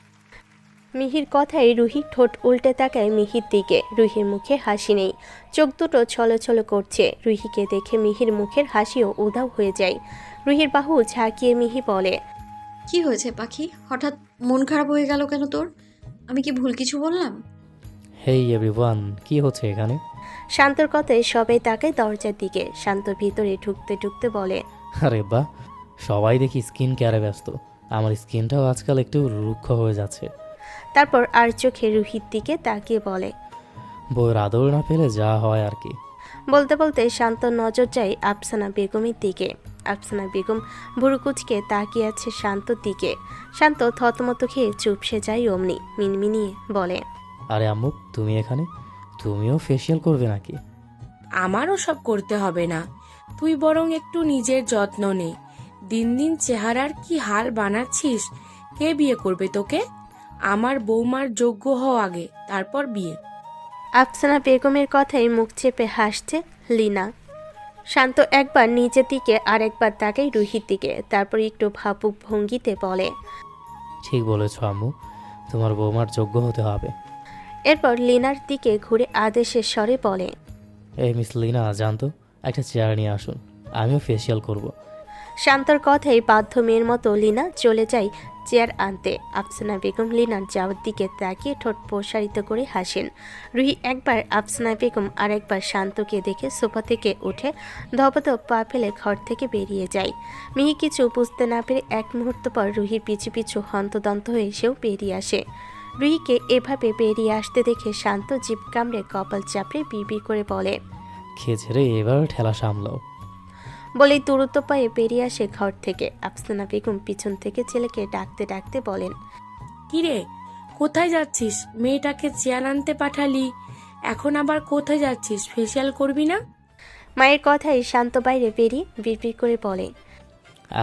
মিহির কথায় রুহি ঠোঁট উল্টে তাকায় মিহির দিকে। রুহির মুখে হাসি নেই, চোখ দুটো ছলছল করছে। রুহিকে দেখে মিহির মুখের হাসিও উধাও হয়ে যায়। রুহির বাহু ঝাঁকিয়ে মিহি বলে, কি হয়েছে পাখি, হঠাৎ মন খারাপ হয়ে গেল কেন তোর? আমি কি ভুল কিছু বললাম? হেই এভরিওয়ান, কি হচ্ছে এখানে? শান্তর কথায় সবাই তাকায় দরজার দিকে। শান্ত ভিতরে ঢুকতে ঢুকতে বলে, আরে বাহ, সবাই দেখি স্কিন কেয়ারে ব্যস্ত। আমার স্কিনটাও আজকাল একটু রুক্ষ হয়ে যাচ্ছে। তারপর আর চোখে রুহির দিকে তাকিয়ে বলে, বউয়ের আদর না পেলে যা হয় আর কি। বলতে বলতে শান্ত নজর যায় আফসানা বেগমের দিকে। আফসানা বেগম ভুরু কুচকে তাকিয়ে আছে শান্তর দিকে। শান্ত থতমত খেয়ে চুপসে যায় অমনি। মিনমিনিয়ে বলে, আরে আম্মু, তুমি এখানে? তুমিও ফেসিয়াল করবে নাকি? আমারও সব করতে হবে না, তুই বরং একটু নিজের যত্ন নে। দিন দিন চেহারার কি হাল বানাচ্ছিস, কে বিয়ে করবে তোকে? আমার বৌমার যোগ্য হও আগে, তারপর বিয়ে। আফসানা বেগমের কথায় মুখ চেপে হাসছে লিনা। শান্ত একবার নিজের দিকে আর একবার তাকায় রুহির দিকে। তারপর একটু ভাবুক ভঙ্গিতে বলে, ঠিক বলেছ আম্মু, তোমার বৌমার যোগ্য হতে হবে। এরপর লিনার দিকে ঘুরে আদেশের স্বরে বলে, এই মিস লিনা, জানতো একটা চেয়ার নিয়ে আসুন, আমিও ফেসিয়াল করব। শান্তর কথায় বাধ্য মেয়ের মতো লিনা চলে যায় চেয়ার আনতে। আফসানা বেগম লিনার যাওয়ার দিকে তাকিয়ে ঠোঁট প্রসারিত করে হাসেন। রুহি একবার আফসানা বেগম আর একবার শান্তকে দেখে সোফা থেকে উঠে ধপধপ পা ফেলে ঘর থেকে বেরিয়ে যায়। মিহি কিছু বুঝতে না পেরে এক মুহূর্ত পর রুহির পিছু পিছু হন্তদন্ত হয়ে সেও বেরিয়ে আসে। রুহিকে এভাবে বেরিয়ে আসতে দেখে শান্ত জিভ কামড়ে কপাল চাপড়ে বিড়বিড় করে বলে, খেয়েছে রে, এবার ঠেলা সামলাও। বলেই দ্রুত পায়ে বেরিয়ে আসে ঘর থেকে। আফসানা বেগম পিছন থেকে ছেলেকে ডাকতে ডাকতে বলেন, কিরে, কোথায় যাচ্ছিস? মেয়েটাকে চেয়ার আনতে পাঠালি, এখন আবার কোথায় যাচ্ছিস? ফেসিয়াল করবি না? মায়ের কথায় শান্ত বাইরে বেরিয়ে বিড়বিড় করে বলে,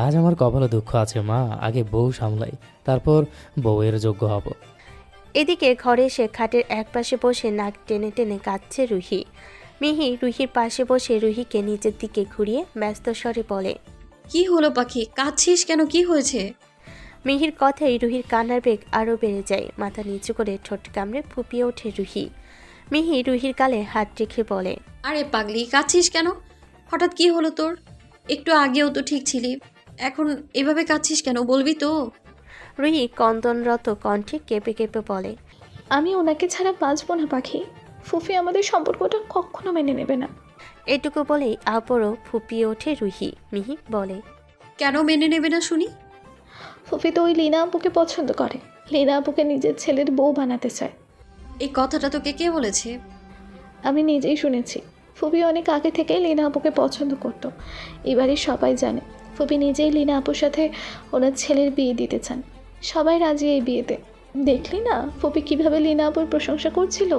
আজ আমার কপালে দুঃখ আছে মা, আগে বউ সামলাই, তারপর বউয়ের যোগ্য হব। এদিকে ঘরে এসে খাটের একপাশে বসে নাক টেনে টেনে কাঁদছে রুহি। মিহি রুহির পাশে বসে রুহিকে নিচের দিকে ঘুরিয়ে ব্যস্ত স্বরে বলে, কি হলো পাখি, কাঁদছিস কেন, কি হয়েছে? মিহির কথাই রুহির কান্নার বেগ আরও বেড়ে যায়। মাথা নিচু করে ঠোঁট কামড়ে ফুপিয়ে ওঠে রুহি। মিহি রুহির গালে হাত রেখে বলে, আরে পাগলি, কাঁদছিস কেন? হঠাৎ কি হলো তোর? একটু আগেও তো ঠিক ছিলি, এখন এভাবে কাঁদছিস কেন, বলবি তো? রুহি কন্দনরত কণ্ঠে কেঁপে কেঁপে বলে, আমি ওনাকে ছাড়া বাঁচবো না পাখি। ফুফি আমাদের সম্পর্কটা কখনো মেনে নেবে না। এটুকু বলেই আবারও ফুপিয়ে ওঠে রুহি। মিহি বলে, কেন মেনে নেবে না শুনি? ফুফি তো ওই লীনা আপুকে পছন্দ করে, লীনা আপুকে নিজের ছেলের বউ বানাতে চায়। এই কথাটা তোকে কে বলেছে? আমি নিজেই শুনেছি। ফুফি অনেক আগে থেকেই লীনা আপুকে পছন্দ করতো। এবারে সবাই জানে ফুফি নিজেই লীনা আপুর সাথে ওনার ছেলের বিয়ে দিতে চান। সবাই রাজি এই বিয়েতে। দেখলি না ফুফি কিভাবে লীনা আপুর প্রশংসা করছিল।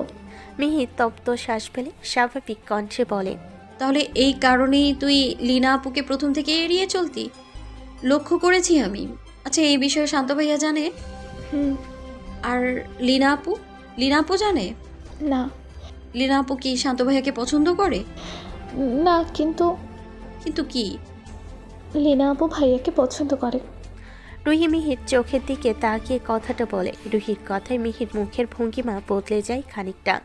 মিহি তপ্ত শ্বাস ফেলে স্বাভাবিক কণ্ঠে বলে, তাহলে এই কারণেই তুই লীনা আপুকে প্রথম থেকে এড়িয়ে চলতি? লক্ষ্য করেছি আমি। আচ্ছা, এই বিষয়ে শান্ত ভাইয়া জানে? হুম। আর লীনা আপু? লীনা আপু জানে? না। লীনা আপু কি শান্ত ভাইয়াকে পছন্দ করে? না, কিন্তু কিন্তু কি? লীনা আপু ভাইয়াকে পছন্দ করে। রুহি মিহির চোখের দিকে তাকিয়ে কথাটা বলে। রুহির কথায় মিহির মুখের ভঙ্গিমা বদলে যায় খানিকটা।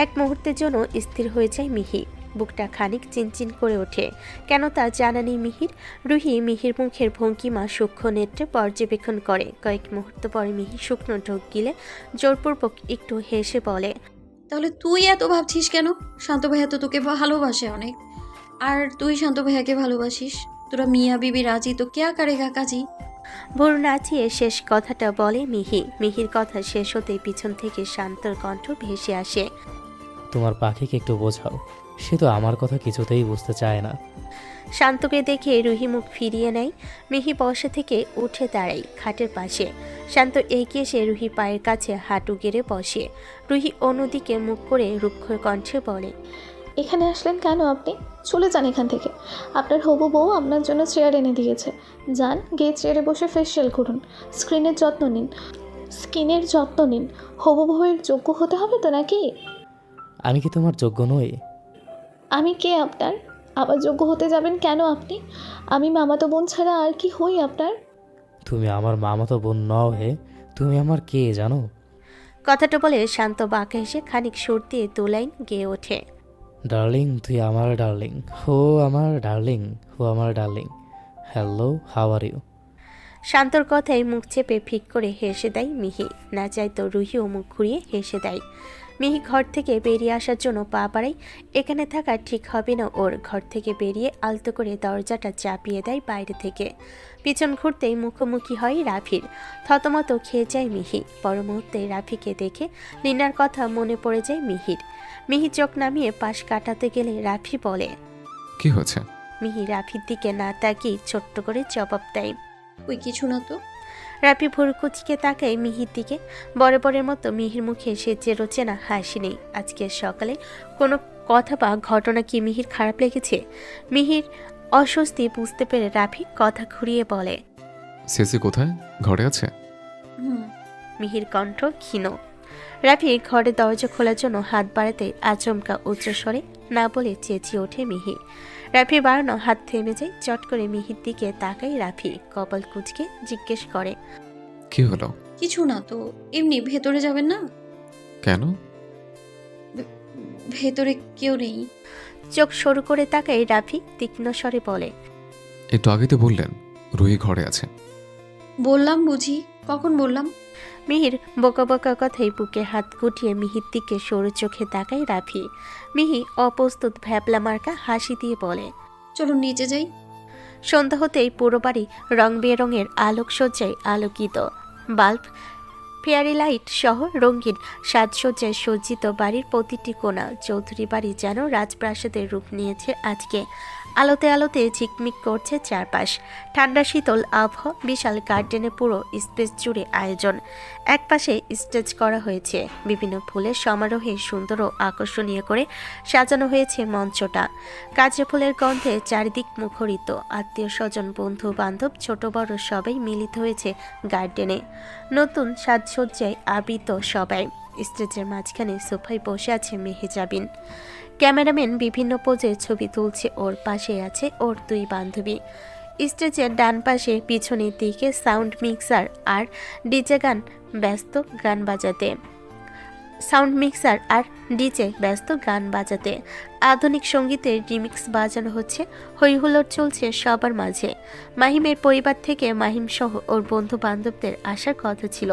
এক মুহূর্তের জন্য স্থির হয়ে যায় মিহি। বুকটা খানিক চিনচিন করে ওঠে। কেন তা জানা নেই মিহির। রুহি মিহির মুখের ভঙ্গিমা সূক্ষ্ম নেত্রে পর্যবেক্ষণ করে। কয়েক মুহূর্ত পরে মিহি শুকনো ঢোক গিলে জোরপূর্বক একটু হেসে বলে, তাহলে তুই এত ভাবছিস কেন? শান্ত ভাইয়া তো তোকে ভালোবাসে অনেক, আর তুই শান্ত ভাইয়াকে ভালোবাসিস। তোরা মিয়া বিবি রাজি তো কেয়া কারেগা কাজী। ভোর নাচিয়ে শেষ কথাটা বলে মিহি। মিহির কথা শেষ হতেই পিছন থেকে শান্তর কণ্ঠ ভেসে আসে, তোমার পাখিকে একটু বোঝাও, সে তো আমার কথা কিছুতেই বুঝতে চায় না। শান্তকে দেখে রুহি মুখ ফিরিয়ে নেয়। মিহি বসে থেকে উঠে দাঁড়ায় খাটের পাশে। শান্ত এগিয়ে এসে রুহি পায়ের কাছে হাঁটু গেড়ে বসে। রুহি অন্যদিকে মুখ করে রুক্ষ কণ্ঠে বলে, এখানে আসলেন কেন আপনি? চলে যান এখান থেকে। আপনার হবু বউ আপনার জন্য চেয়ার এনে দিয়েছে। যান, গিয়ে চেয়ারে বসে ফেসিয়াল করুন, স্কিনের যত্ন নিন। হবু বউয়ের যোগ্য হতে হবে তো নাকি? আমি কি তোমার যোগ্য নই? আমি কে আপনার? আবার যোগ্য হতে যাবেন কেন আপনি? আমি মামাতো বোন ছাড়া আর কি হই আপনার? তুমি আমার মামাতো বোন নও হে, তুমি আমার কে জানো? কথাটা বলে শান্ত বাঁকা হেসে খানিক সুর দিয়ে দু লাইন গেয়ে ওঠে, ডার্লিং তুই আমার ডার্লিং, হো আমার ডার্লিং, হো আমার darling, hello how are you. শান্তর কথায় মুখ চেপে ফিক করে হেসে দেয় মিহি। না চাইতো রুহিও মুখ ঘুরিয়ে হেসে দেয়। মিহি ঘর থেকে বেরিয়ে আসার জন্য পা বাড়ায়। এখানে থাকা ঠিক হবে না ওর। ঘর থেকে বেরিয়ে আলতো করে দরজাটা চাপিয়ে দেয় বাইরে থেকে। পিছন ঘুরতেই মুখোমুখি হয় রাফির। থতমত খেয়ে যায় মিহি। পর মুহূর্তে রাফিকে দেখে লিনার কথা মনে পড়ে যায় মিহির। মিহি চোখ নামিয়ে পাশ কাটাতে গেলে রাফি বলে, কি হয়েছে? মিহি রাফির দিকে না তাকিয়ে ছোট্ট করে জবাব দেয়, ওই কিছু না তো। রাফি ভুরুকুচকে তাকায় মিহির দিকে। বরাবরের মতো মিহির মুখে সে চেরোচে না হাসি নেই। আজকে সকালে কোনো কথা বা ঘটনা কি মিহির খারাপ লেগেছে? মিহির অস্বস্তি বুঝতে পেরে রাফি কথা ঘুরিয়ে বলে, সিসি কোথায়? ঘরে আছে? মিহির কণ্ঠ ক্ষীণ। রাফি ঘরে দরজা খোলার জন্য হাত বাড়াতে আচমকা উচ্চস্বরে না বলে চেঁচিয়ে ওঠে মিহি। রাফি বাড়ানো হাত থেমে যায়। চট করে মিহির দিকে তাকাই রাফি। কপাল কুঁচকে জিজ্ঞেস করে, কি হলো? কিছু না তো, এমনি। ভেতরে যাবেন না? কেন? ভেতরে কেউ নেই। চোখ সরু করে তাকাই রাফি তীক্ষ্ণ স্বরে বলে, একটু আগে তো বললেন রুহি ঘরে আছে। বললাম বুঝি, কখন বললাম? মিহির বোকা বোকা কথায় বুকে হাত গুটিয়ে মিহির দিকে সরু চোখে তাকায় রাফি। মিহি অপ্রস্তুত ভ্যাবলা মার্কা হাসি দিয়ে বলে, চলুন নিচে যাই। সন্ধ্যা হতেই পুরো বাড়ি রং বেরঙের আলোকসজ্জায় আলোকিত। বাল্ব, ফেয়ারি লাইট সহ রঙিন সাজসজ্জায় সজ্জিত বাড়ির প্রতিটি কোণা। চৌধুরী বাড়ি যেন রাজপ্রাসাদের রূপ নিয়েছে আজকে। আলোতে আলোতে ঝিকমিক করছে চারপাশ। ঠান্ডা শীতল আবহাওয়া, বিশাল গার্ডেনে পুরো স্পেস জুড়ে আয়োজন। একপাশে স্টেজ করা হয়েছে, বিভিন্ন ফুলের সমারোহে সুন্দর ও আকর্ষণীয় করে সাজানো হয়েছে মঞ্চটা। কাঁচা ফুলের গন্ধে চারিদিক মুখরিত। আত্মীয় স্বজন, বন্ধু বান্ধব, ছোট বড় সবাই মিলিত হয়েছে গার্ডেনে। নতুন সাজসজ্জায় আবৃত সবাই। স্টেজের মাঝখানে সোফায় বসে আছে মেহেজাবিন। ক্যামেরাম্যান বিভিন্ন পোজে ছবি তুলছে, ওর পাশে আছে ওর দুই বান্ধবী। স্টেজের ডান পাশে পিছনের দিকে সাউন্ড মিক্সার আর ডিজে গান বাজাতে আধুনিক সঙ্গীতের রিমিক্স বাজানো হচ্ছে। হইহুল্লোড় চলছে সবার মাঝে। মাহিমের পরিবার থেকে মাহিম সহ ওর বন্ধু বান্ধবদের আসার কথা ছিল,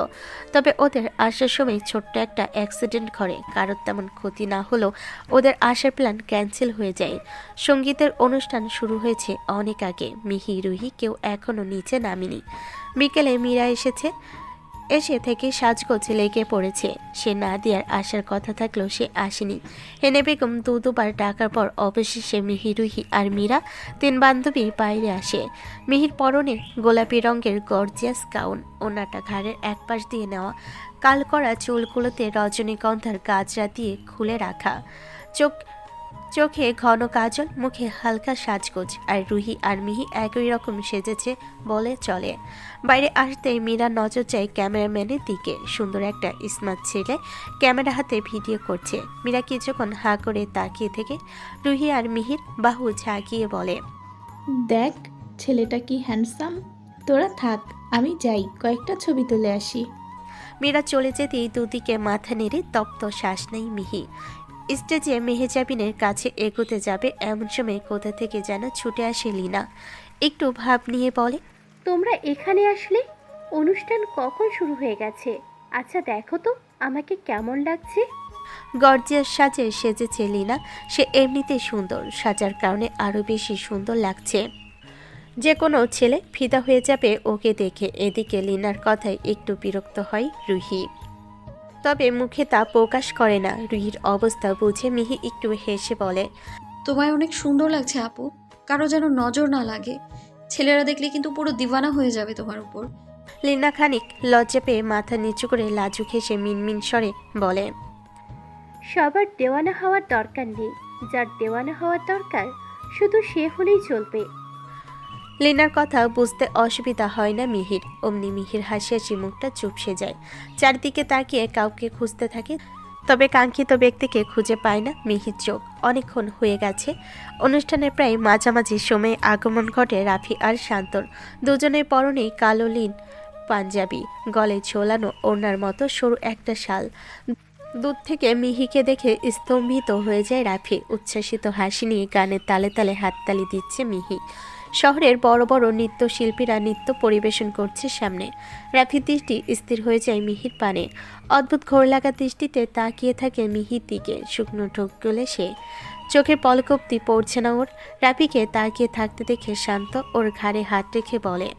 তবে ওদের আসার সময় ছোট্ট একটা অ্যাক্সিডেন্ট ঘটে। কারোর তেমন ক্ষতি না হলেও ওদের আসার প্ল্যান ক্যান্সেল হয়ে যায়। সঙ্গীতের অনুষ্ঠান শুরু হয়েছে অনেক আগে। মিহি, রুহি কেউ এখনো নিচে নামেনি। বিকেলে মীরা এসে থেকে সাজগোজ লেগে পড়েছে। সে নাদিয়ার আসার কথা থাকলেও সে আসেনি। হেনে বেগম দুবার ডাকার পর অবশেষে মিহি, রুহি আর মীরা তিন বান্ধবী বাইরে আসে। মিহির পরনে গোলাপি রঙের গর্জিয়াস গাউন, ওনাটা ঘাড়ের একপাশ দিয়ে নেওয়া, কাল করা চুলগুলোতে রজনীগন্ধার গাজরা দিয়ে খুলে রাখা, চোখে ঘন কাজল, মুখে হালকা সাজগোজ। আর রুহি আর মিহি একই রকম সেজেছে বলে চলে। বাইরে আসতেই মীরা নজর যায় ক্যামেরাম্যানের দিকে। সুন্দর একটা স্মার্ট ছেলে ক্যামেরা হাতে ভিডিও করছে। মীরা কিছুক্ষণ হাঁ করে তাকিয়ে থেকে রুহি আর মিহির বাহু ঝাঁকিয়ে বলে, দেখ ছেলেটা কি হ্যান্ডসাম। তোরা থাক, আমি যাই কয়েকটা ছবি তুলে আসি। মীরা চলে যেতেই দুদিকে মাথা নেড়ে তপ্ত শ্বাস নেই মিহি। স্টেজে মেহেজাবিনের কাছে এগোতে যাবে এমন সময় কোথা থেকে যেন ছুটে আসে লীনা। একটু ভাব নিয়ে বলে, তোমরা এখানে আসলে? অনুষ্ঠান কখন শুরু হয়ে গেছে? আচ্ছা দেখো তো আমাকে কেমন লাগছে। গর্জিয়াস সাজে সেজেছে লীনা। সে এমনিতে সুন্দর, সাজার কারণে আরো বেশি সুন্দর লাগছে। যে কোনো ছেলে ফিদা হয়ে যাবে ওকে দেখে। এদিকে লীনার কথায় একটু বিরক্ত হয় রুহি, তবে মুখে তা প্রকাশ করে না। রুহির অবস্থা বুঝে মিহি একটু হেসে বলে, তোমায় অনেক সুন্দর লাগছে আপু, কারো যেন নজর না লাগে। ছেলেরা দেখলে কিন্তু পুরো দিওয়ানা হয়ে যাবে তোমার উপর। লীনা খানিক লজ্জা পেয়ে মাথা নিচু করে লাজুক হেসে মিনমিন স্বরে বলে, সবার দেওয়ানা হওয়ার দরকার নেই, যার দেওয়ানা হওয়ার দরকার শুধু সে হলেই চলবে। লীনার কথা বুঝতে অসুবিধা হয় না মিহির। অমনি মিহির হাসি হাসি মুখটা চুপসে যায়। চারদিকে তাকিয়ে কাউকে খুঁজতে থাকে, তবে কাঙ্ক্ষিত ব্যক্তিকে খুঁজে পায় না মিহির চোখ। অনেকক্ষণ হয়ে গেছে। অনুষ্ঠানের প্রায় মাঝামাঝি সময়ে আগমন ঘটে রাফি আর শান্তর। দুজনের পরনেই কালো লিন পাঞ্জাবি, গলে ঝোলানো ওড়নার মতো সরু একটা শাল। দূর থেকে মিহিকে দেখে স্তম্ভিত হয়ে যায় রাফি। উচ্ছ্বাসিত হাসি নিয়ে গানের তালে তালে হাততালি দিচ্ছে মিহি। শহরের বড় বড় নৃত্যশিল্পীরা নৃত্য পরিবেশন করছে সামনে। রাফির দৃষ্টি স্থির হয়ে যায় মিহির পানে। অদ্ভুত ঘোর লাগা দৃষ্টিতে তাকিয়ে থাকে মিহির দিকে। শুকনো ঢোক গলে সে, চোখের পলকব্দি পড়ছে না ওর। রাফিকে তাকিয়ে থাকতে দেখে শান্ত ওর ঘাড়ে হাত রেখে বলে,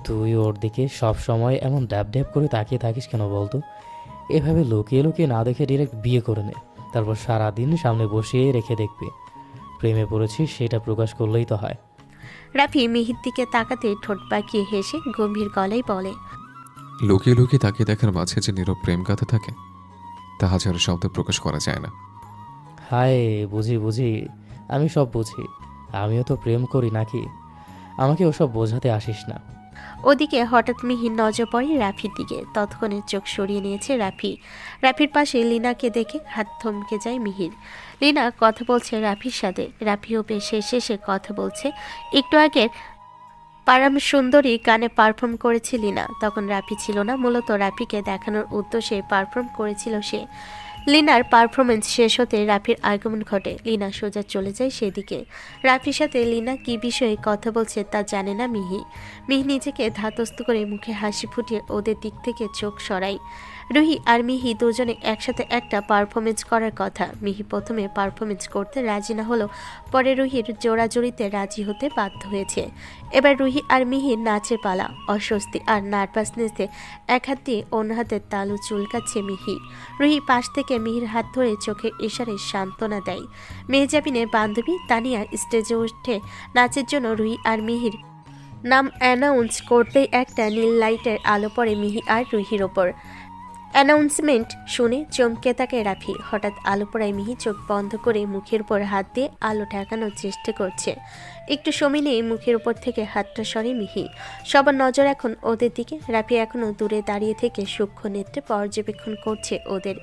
তুই ওর দিকে সব সময় এমন ড্যাব ড্যাব করে তাকিয়ে থাকিস কেন বলতো? এভাবে লুকিয়ে লুকিয়ে না দেখে ডিরেক্ট বিয়ে করে নে, তারপর সারাদিন সামনে বসিয়ে রেখে দেখবি। প্রেমে পড়েছিস সেটা প্রকাশ করলেই তো হয়। রাফি মিহির দিকে তাকাতে ঠোঁট পাকিয়ে হেসে গম্ভীর গলায় বলে, লুকিয়ে লুকিয়ে তাকিয়ে দেখার মাঝে যে নীরব প্রেম গাথা থাকে তা হাজারো শব্দে প্রকাশ করা যায় না। হায়, বুঝি বুঝি, আমি সব বুঝি। আমিও তো প্রেম করি নাকি? আমাকে ওসব বোঝাতে আসিস না। ওদিকে হঠাৎ মিহির নজর পড়ে রাফির দিকে। তৎক্ষণে চোখ সরিয়ে নিয়েছে রাফি। রাফির পাশে লীনাকে দেখে হাত থমকে যায় মিহির। লীনা কথা বলছে রাফির সাথে। রাফিও বেশ শেষে কথা বলছে। একটু আগের পারাম সুন্দরী গানে পারফর্ম করেছে লীনা, তখন রাফি ছিল না। মূলত রাফিকে দেখানোর উদ্দেশ্যে পারফর্ম করেছিল সে। লীনার পারফরমেন্স শেষ হতে রাফির আগমন ঘটে। লীনা সোজা চলে যায় সেদিকে। রাফির সাথে লীনা কি বিষয়ে কথা বলছে তা জানে না মিহি। মিহি নিজেকে ধাতস্থ করে মুখে হাসি ফুটিয়ে ওদের দিক থেকে চোখ সরায়। রুহি আর মিহি দুজনে একসাথে একটা পারফরমেন্স করার কথা। মিহি প্রথমে পারফরমেন্স করতে রাজি না হলেও পরে রুহির জোড়াজুড়িতে রাজি হতে বাধ্য হয়েছে। এবার রুহি আর মিহির নাচের পালা। অস্বস্তি আর নার্ভাসনেসে এক হাত দিয়ে অন্য হাতের তালু চুলকাচ্ছে মিহি। রুহি পাশ থেকে এসে মিহির হাত ধরে চোখের ইশারায় সান্ত্বনা দেয়। মেহজাবিনের বান্ধবী তানিয়া স্টেজে উঠে নাচের জন্য রুহি আর মিহির নাম অ্যানাউন্স করতেই একটা নীল লাইটের আলো পড়ে মিহি আর রুহির ওপর। অ্যানাউন্সমেন্ট শুনে চমকে তাকে রাফি। হঠাৎ আলো পড়ায় মিহি চোখ বন্ধ করে মুখের উপর হাত দিয়ে আলো ঠেকানোর চেষ্টা করছে। একটু সময় নিয়ে মুখের উপর থেকে হাতটা সরে মিহি। সবার নজর এখন ওদের দিকে। রাফি এখনও দূরে দাঁড়িয়ে থেকে সূক্ষ্ম নেত্রে পর্যবেক্ষণ করছে ওদের।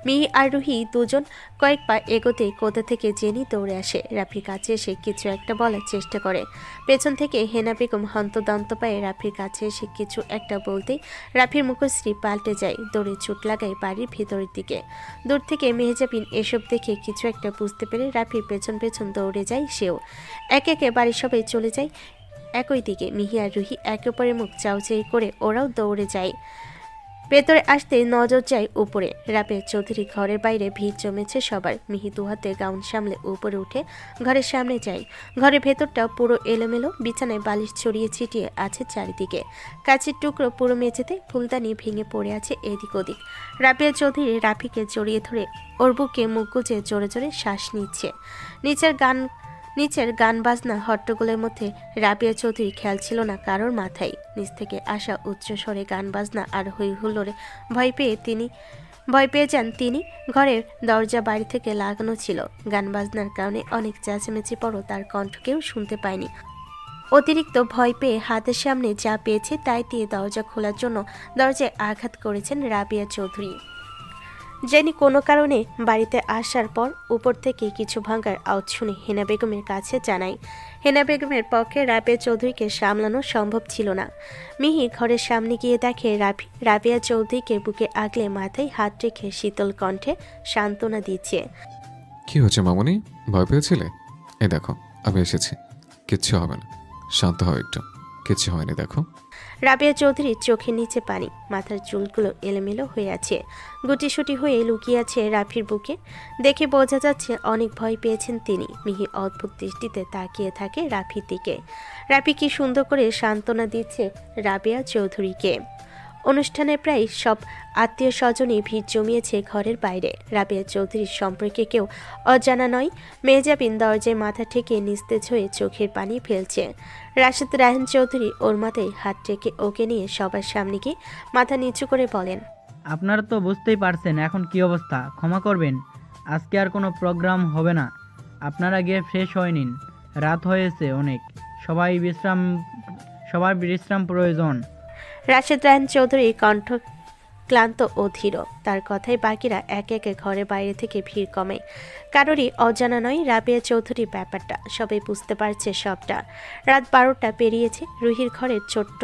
মিহি আর রুহি দুজন কয়েক পা এগোতে কোথা থেকে জেনি দৌড়ে আসে। রাফির কাছে এসে কিছু একটা বলার চেষ্টা করে। পেছন থেকে হেনা বেগম হন্তদন্ত পায়ে রাফির কাছে এসে কিছু একটা বলতেই রাফির মুখশ্রী পাল্টে যায়। দৌড়ে ছুট লাগায় বাড়ির ভেতরের দিকে। দূর থেকে মেহজাবিন এসব দেখে কিছু একটা বুঝতে পেরে রাফির পেছন পেছন দৌড়ে যায় সেও। একে একে বাড়ির সবাই চলে যায় একই দিকে। মিহি আর রুহি একে অপরের মুখ চাউচাই করে ওরাও দৌড়ে যায়। ভেতরে আসতে নজর যায় উপরে। রাবেয়া চৌধুরী ঘরের বাইরে ভিড় জমেছে সবার। মিহি দুহাতে গাউন সামলে উপরে উঠে ঘরের সামনে যায়। ঘরের ভেতরটা পুরো এলোমেলো, বিছানায় বালিশ ছড়িয়ে ছিটিয়ে আছে চারিদিকে। কাচের টুকরো পুরো মেঝেতে, ফুলদানি ভেঙে পড়ে আছে এদিক ওদিক। রাবেয়া চৌধুরী রাফিকে জড়িয়ে ধরে ওর বুকে মুখ গুজে জোরে জোরে শ্বাস নিচ্ছে। নিচের গান বাজনা হট্টগোলের মধ্যে রাবেয়া চৌধুরী খেয়াল ছিল না কারোর মাথায়। নিচ থেকে আসা উচ্চস্বরে গান বাজনা আর হই হুল্লোড়ে ভয় পেয়ে যান তিনি। ঘরের দরজা বাইরে থেকে লাগানো ছিল। গান বাজনার কারণে অনেক চেঁচামেচি পরও তার কণ্ঠ কেউ শুনতে পায়নি। অতিরিক্ত ভয় পেয়ে হাতের সামনে যা পেয়েছে তাই দিয়ে দরজা খোলার জন্য দরজায় আঘাত করেছেন রাবেয়া চৌধুরী। জেনি কোনো কারণে বাড়িতে আসার পর উপর থেকে কিছু ভাঙার আওয়াজ শুনে হেনা বেগমের কাছে জানায়। হেনা বেগমের পক্ষে রাবেয়া চৌধুরীকে সামলানো সম্ভব ছিল না। মিহি ঘরের সামনে গিয়ে দেখে রাবেয়া চৌধুরীকে বুকে আগলে মাথায় হাত রেখে শীতল কণ্ঠে সান্ত্বনা দিচ্ছে। কি হচ্ছে মামনি, ভয় পেয়েছিলে? এ দেখো আমি এসেছি, কিচ্ছু হবে না, শান্ত হও একটু, কিচ্ছু হয়নি দেখো। রাবেয়া চৌধুরীর চোখের নিচে পানি, মাথার চুলগুলো এলোমেলো হয়ে আছে, গুটিসুটি হয়ে লুকিয়ে আছে রাফির বুকে। দেখে বোঝা যাচ্ছে অনেক ভয় পেয়েছেন তিনি। মিহি অদ্ভুত দৃষ্টিতে তাকিয়ে থাকে রাফির দিকে। রাফি কি সুন্দর করে সান্ত্বনা দিচ্ছে রাবেয়া চৌধুরীকে। অনুষ্ঠানে প্রায় সব আত্মীয় স্বজনই ভিড় জমিয়েছে ঘরের বাইরে। রাবেয়া চৌধুরীর সম্পর্কে কেউ অজানা নয়। মেহজাবিন দরজায় মাথা ঠেকে নিস্তেজ হয়ে চোখের পানি ফেলছে। রাশেদ রায়হান চৌধুরী ওর মাথায় হাত রেখে ওকে নিয়ে সবার সামনে গিয়ে মাথা নিচু করে বলেন, আপনারা তো বুঝতেই পারছেন এখন কি অবস্থা। ক্ষমা করবেন, আজকে আর কোনো প্রোগ্রাম হবে না। আপনারা গিয়ে ফ্রেশ হয়ে নিন, রাত হয়েছে অনেক, সবার বিশ্রাম প্রয়োজন। রাশেদ রায়হান চৌধুরী কণ্ঠ ক্লান্ত ও ধীর। তার কথায় বাকিরা একে একে ঘরে বাইরে থেকে ভিড় কমে। কারোরই অজানা নয় রাবেয়া চৌধুরীর ব্যাপারটা। সবাই বুঝতে পারছে সবটা। রাত 12টা পেরিয়েছে। রুহির ঘরের ছোট্ট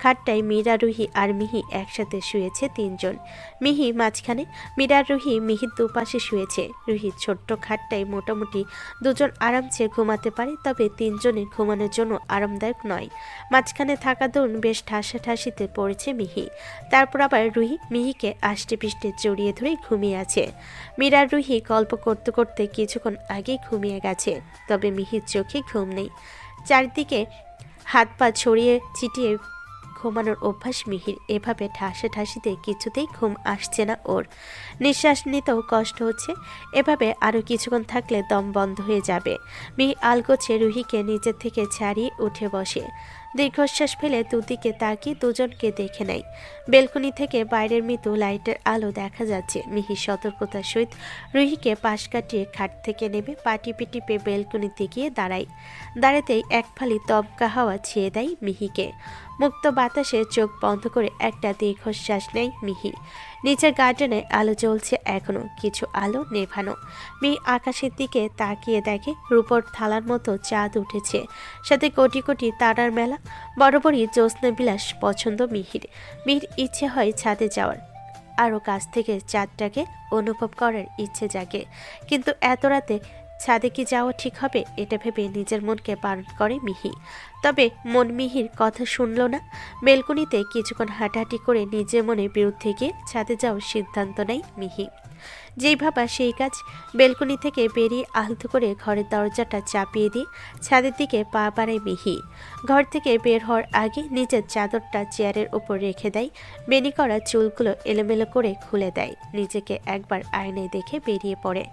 খাটটায় মীরা, রুহি আর মিহি একসাথে শুয়েছে তিনজন। মিহি মাঝখানে, মীরা রুহি মিহির দুপাশে শুয়েছে। রুহির ছোট্ট খাটটায় মোটামুটি দুজন আরামসে ঘুমাতে পারে, তবে তিনজনের ঘুমানোর জন্য আরামদায়ক নয়। মাঝখানে থাকা দরুন বেশ ঠাসাঠাসিতে পড়েছে মিহি। তারপর আবার রুহি মিহিকে আষ্টে পিষ্টে জড়িয়ে ধরে ঘুমিয়ে আছে। মীরা রুহি গল্প করতে করতে কিছুক্ষণ আগেই ঘুমিয়ে গেছে, তবে মিহির চোখে ঘুম নেই। চারিদিকে হাত পা ছড়িয়ে ছিটিয়ে ঘুমানোর অভ্যাস মিহির। এভাবে ঠাসাঠাসিতে কিছুতেই ঘুম আসছে না ওর। নিঃশ্বাস নিতেও কষ্ট হচ্ছে। এভাবে আরও কিছুক্ষণ থাকলে দম বন্ধ হয়ে যাবে। মিহি আলগোছে রুহিকে নিচের থেকে ছাড়িয়ে উঠে বসে। দীর্ঘশ্বাস ফেলে দুদিকে তাকিয়ে দুজনকে দেখে নেয়। বেলকনি থেকে বাইরের মৃদু লাইটের আলো দেখা যাচ্ছে। মিহি সতর্কতার সহিত রুহিকে পাশ কাটিয়ে খাট থেকে নেমে পাটি টিপে বেলকনিতে গিয়ে দাঁড়াতেই এক ফালি তবকা হাওয়া ছেয়ে দেয় মিহিকে। মুক্ত বাতাসে চোখ বন্ধ করে একটা দীর্ঘশ্বাস নেয় মিহি। নিচের গার্ডেনে আলো জ্বলছে এখনো, কিছু আলো নেভানো। মিহি আকাশের দিকে তাকিয়ে দেখে রূপর থালার মতো চাঁদ উঠেছে, সাথে কোটি কোটি তারার মেলা। বরাবরই জ্যোৎস্না বিলাস পছন্দ মিহির। মিহির ইচ্ছে হয় ছাদে যাওয়ার, আরও কাছ থেকে চাঁদটাকে অনুভব করার ইচ্ছে জাগে। কিন্তু এত রাতে ছাদে কি যাওয়া ঠিক হবে, এটা ভেবে নিজের মনকে বারণ করে মিহি। তবে মন মিহির কথা শুনল না। বেলকনিতে কিছুক্ষণ হাঁটাহাঁটি করে নিজের মনের বিরুদ্ধে গিয়ে ছাদে যাওয়ার সিদ্ধান্ত নেয় মিহি। যেই ভাবা সেই কাজ। বেলকনি থেকে বেরিয়ে আলতো করে ঘরের দরজাটা চাপিয়ে দিয়ে ছাদের দিকে পা বাড়ায় মিহি। ঘর থেকে বের হওয়ার আগে নিজের চাদরটা চেয়ারের উপর রেখে দেয়, বেনি করা চুলগুলো এলোমেলো করে খুলে দেয়, নিজেকে একবার আয়নায় দেখে বেরিয়ে পড়ে।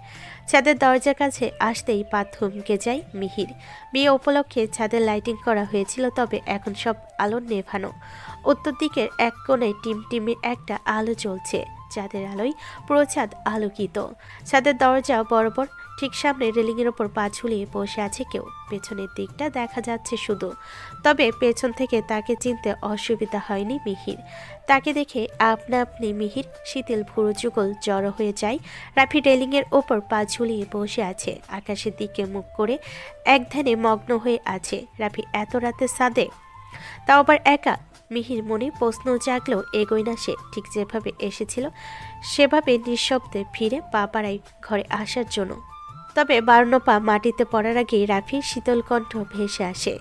ছাদের দরজার কাছে আসতেই পা থমকে যায় মিহির। বিয়ে উপলক্ষে ছাদের লাইটিং করা হয়েছিল, তবে এখন সব আলো নেভানো। উত্তর দিকের এক কোণায় টিমটিমের একটা আলো জ্বলছে, চাঁদের আলোয় পুরো ছাদ আলোকিত। ছাদের দরজা বরাবর ঠিক সামনে রেলিংয়ের ওপর পা ঝুলিয়ে বসে আছে কেউ, পেছনের দিকটা দেখা যাচ্ছে শুধু। তবে পেছন থেকে তাকে চিনতে অসুবিধা হয়নি মিহির। তাকে দেখে আপনা আপনি মিহির শীতল ভুরু যুগল জড়ো হয়ে যায়। রাফি রেলিংয়ের ওপর পা ঝুলিয়ে বসে আছে, আকাশের দিকে মুখ করে এক ধ্যানে মগ্ন হয়ে আছে। রাফি এত রাতে ছাদে, তাও আবার একা। মিহির মনে প্রশ্ন জাগলেও এগোয় না সে। ঠিক যেভাবে এসেছিল সেভাবে নিঃশব্দে ফিরে পা বাড়ায় ঘরে আসার জন্য। তবে 52 পা মাটিতে পড়ার আগেই রাফির শীতল কণ্ঠ ভেসে আসে।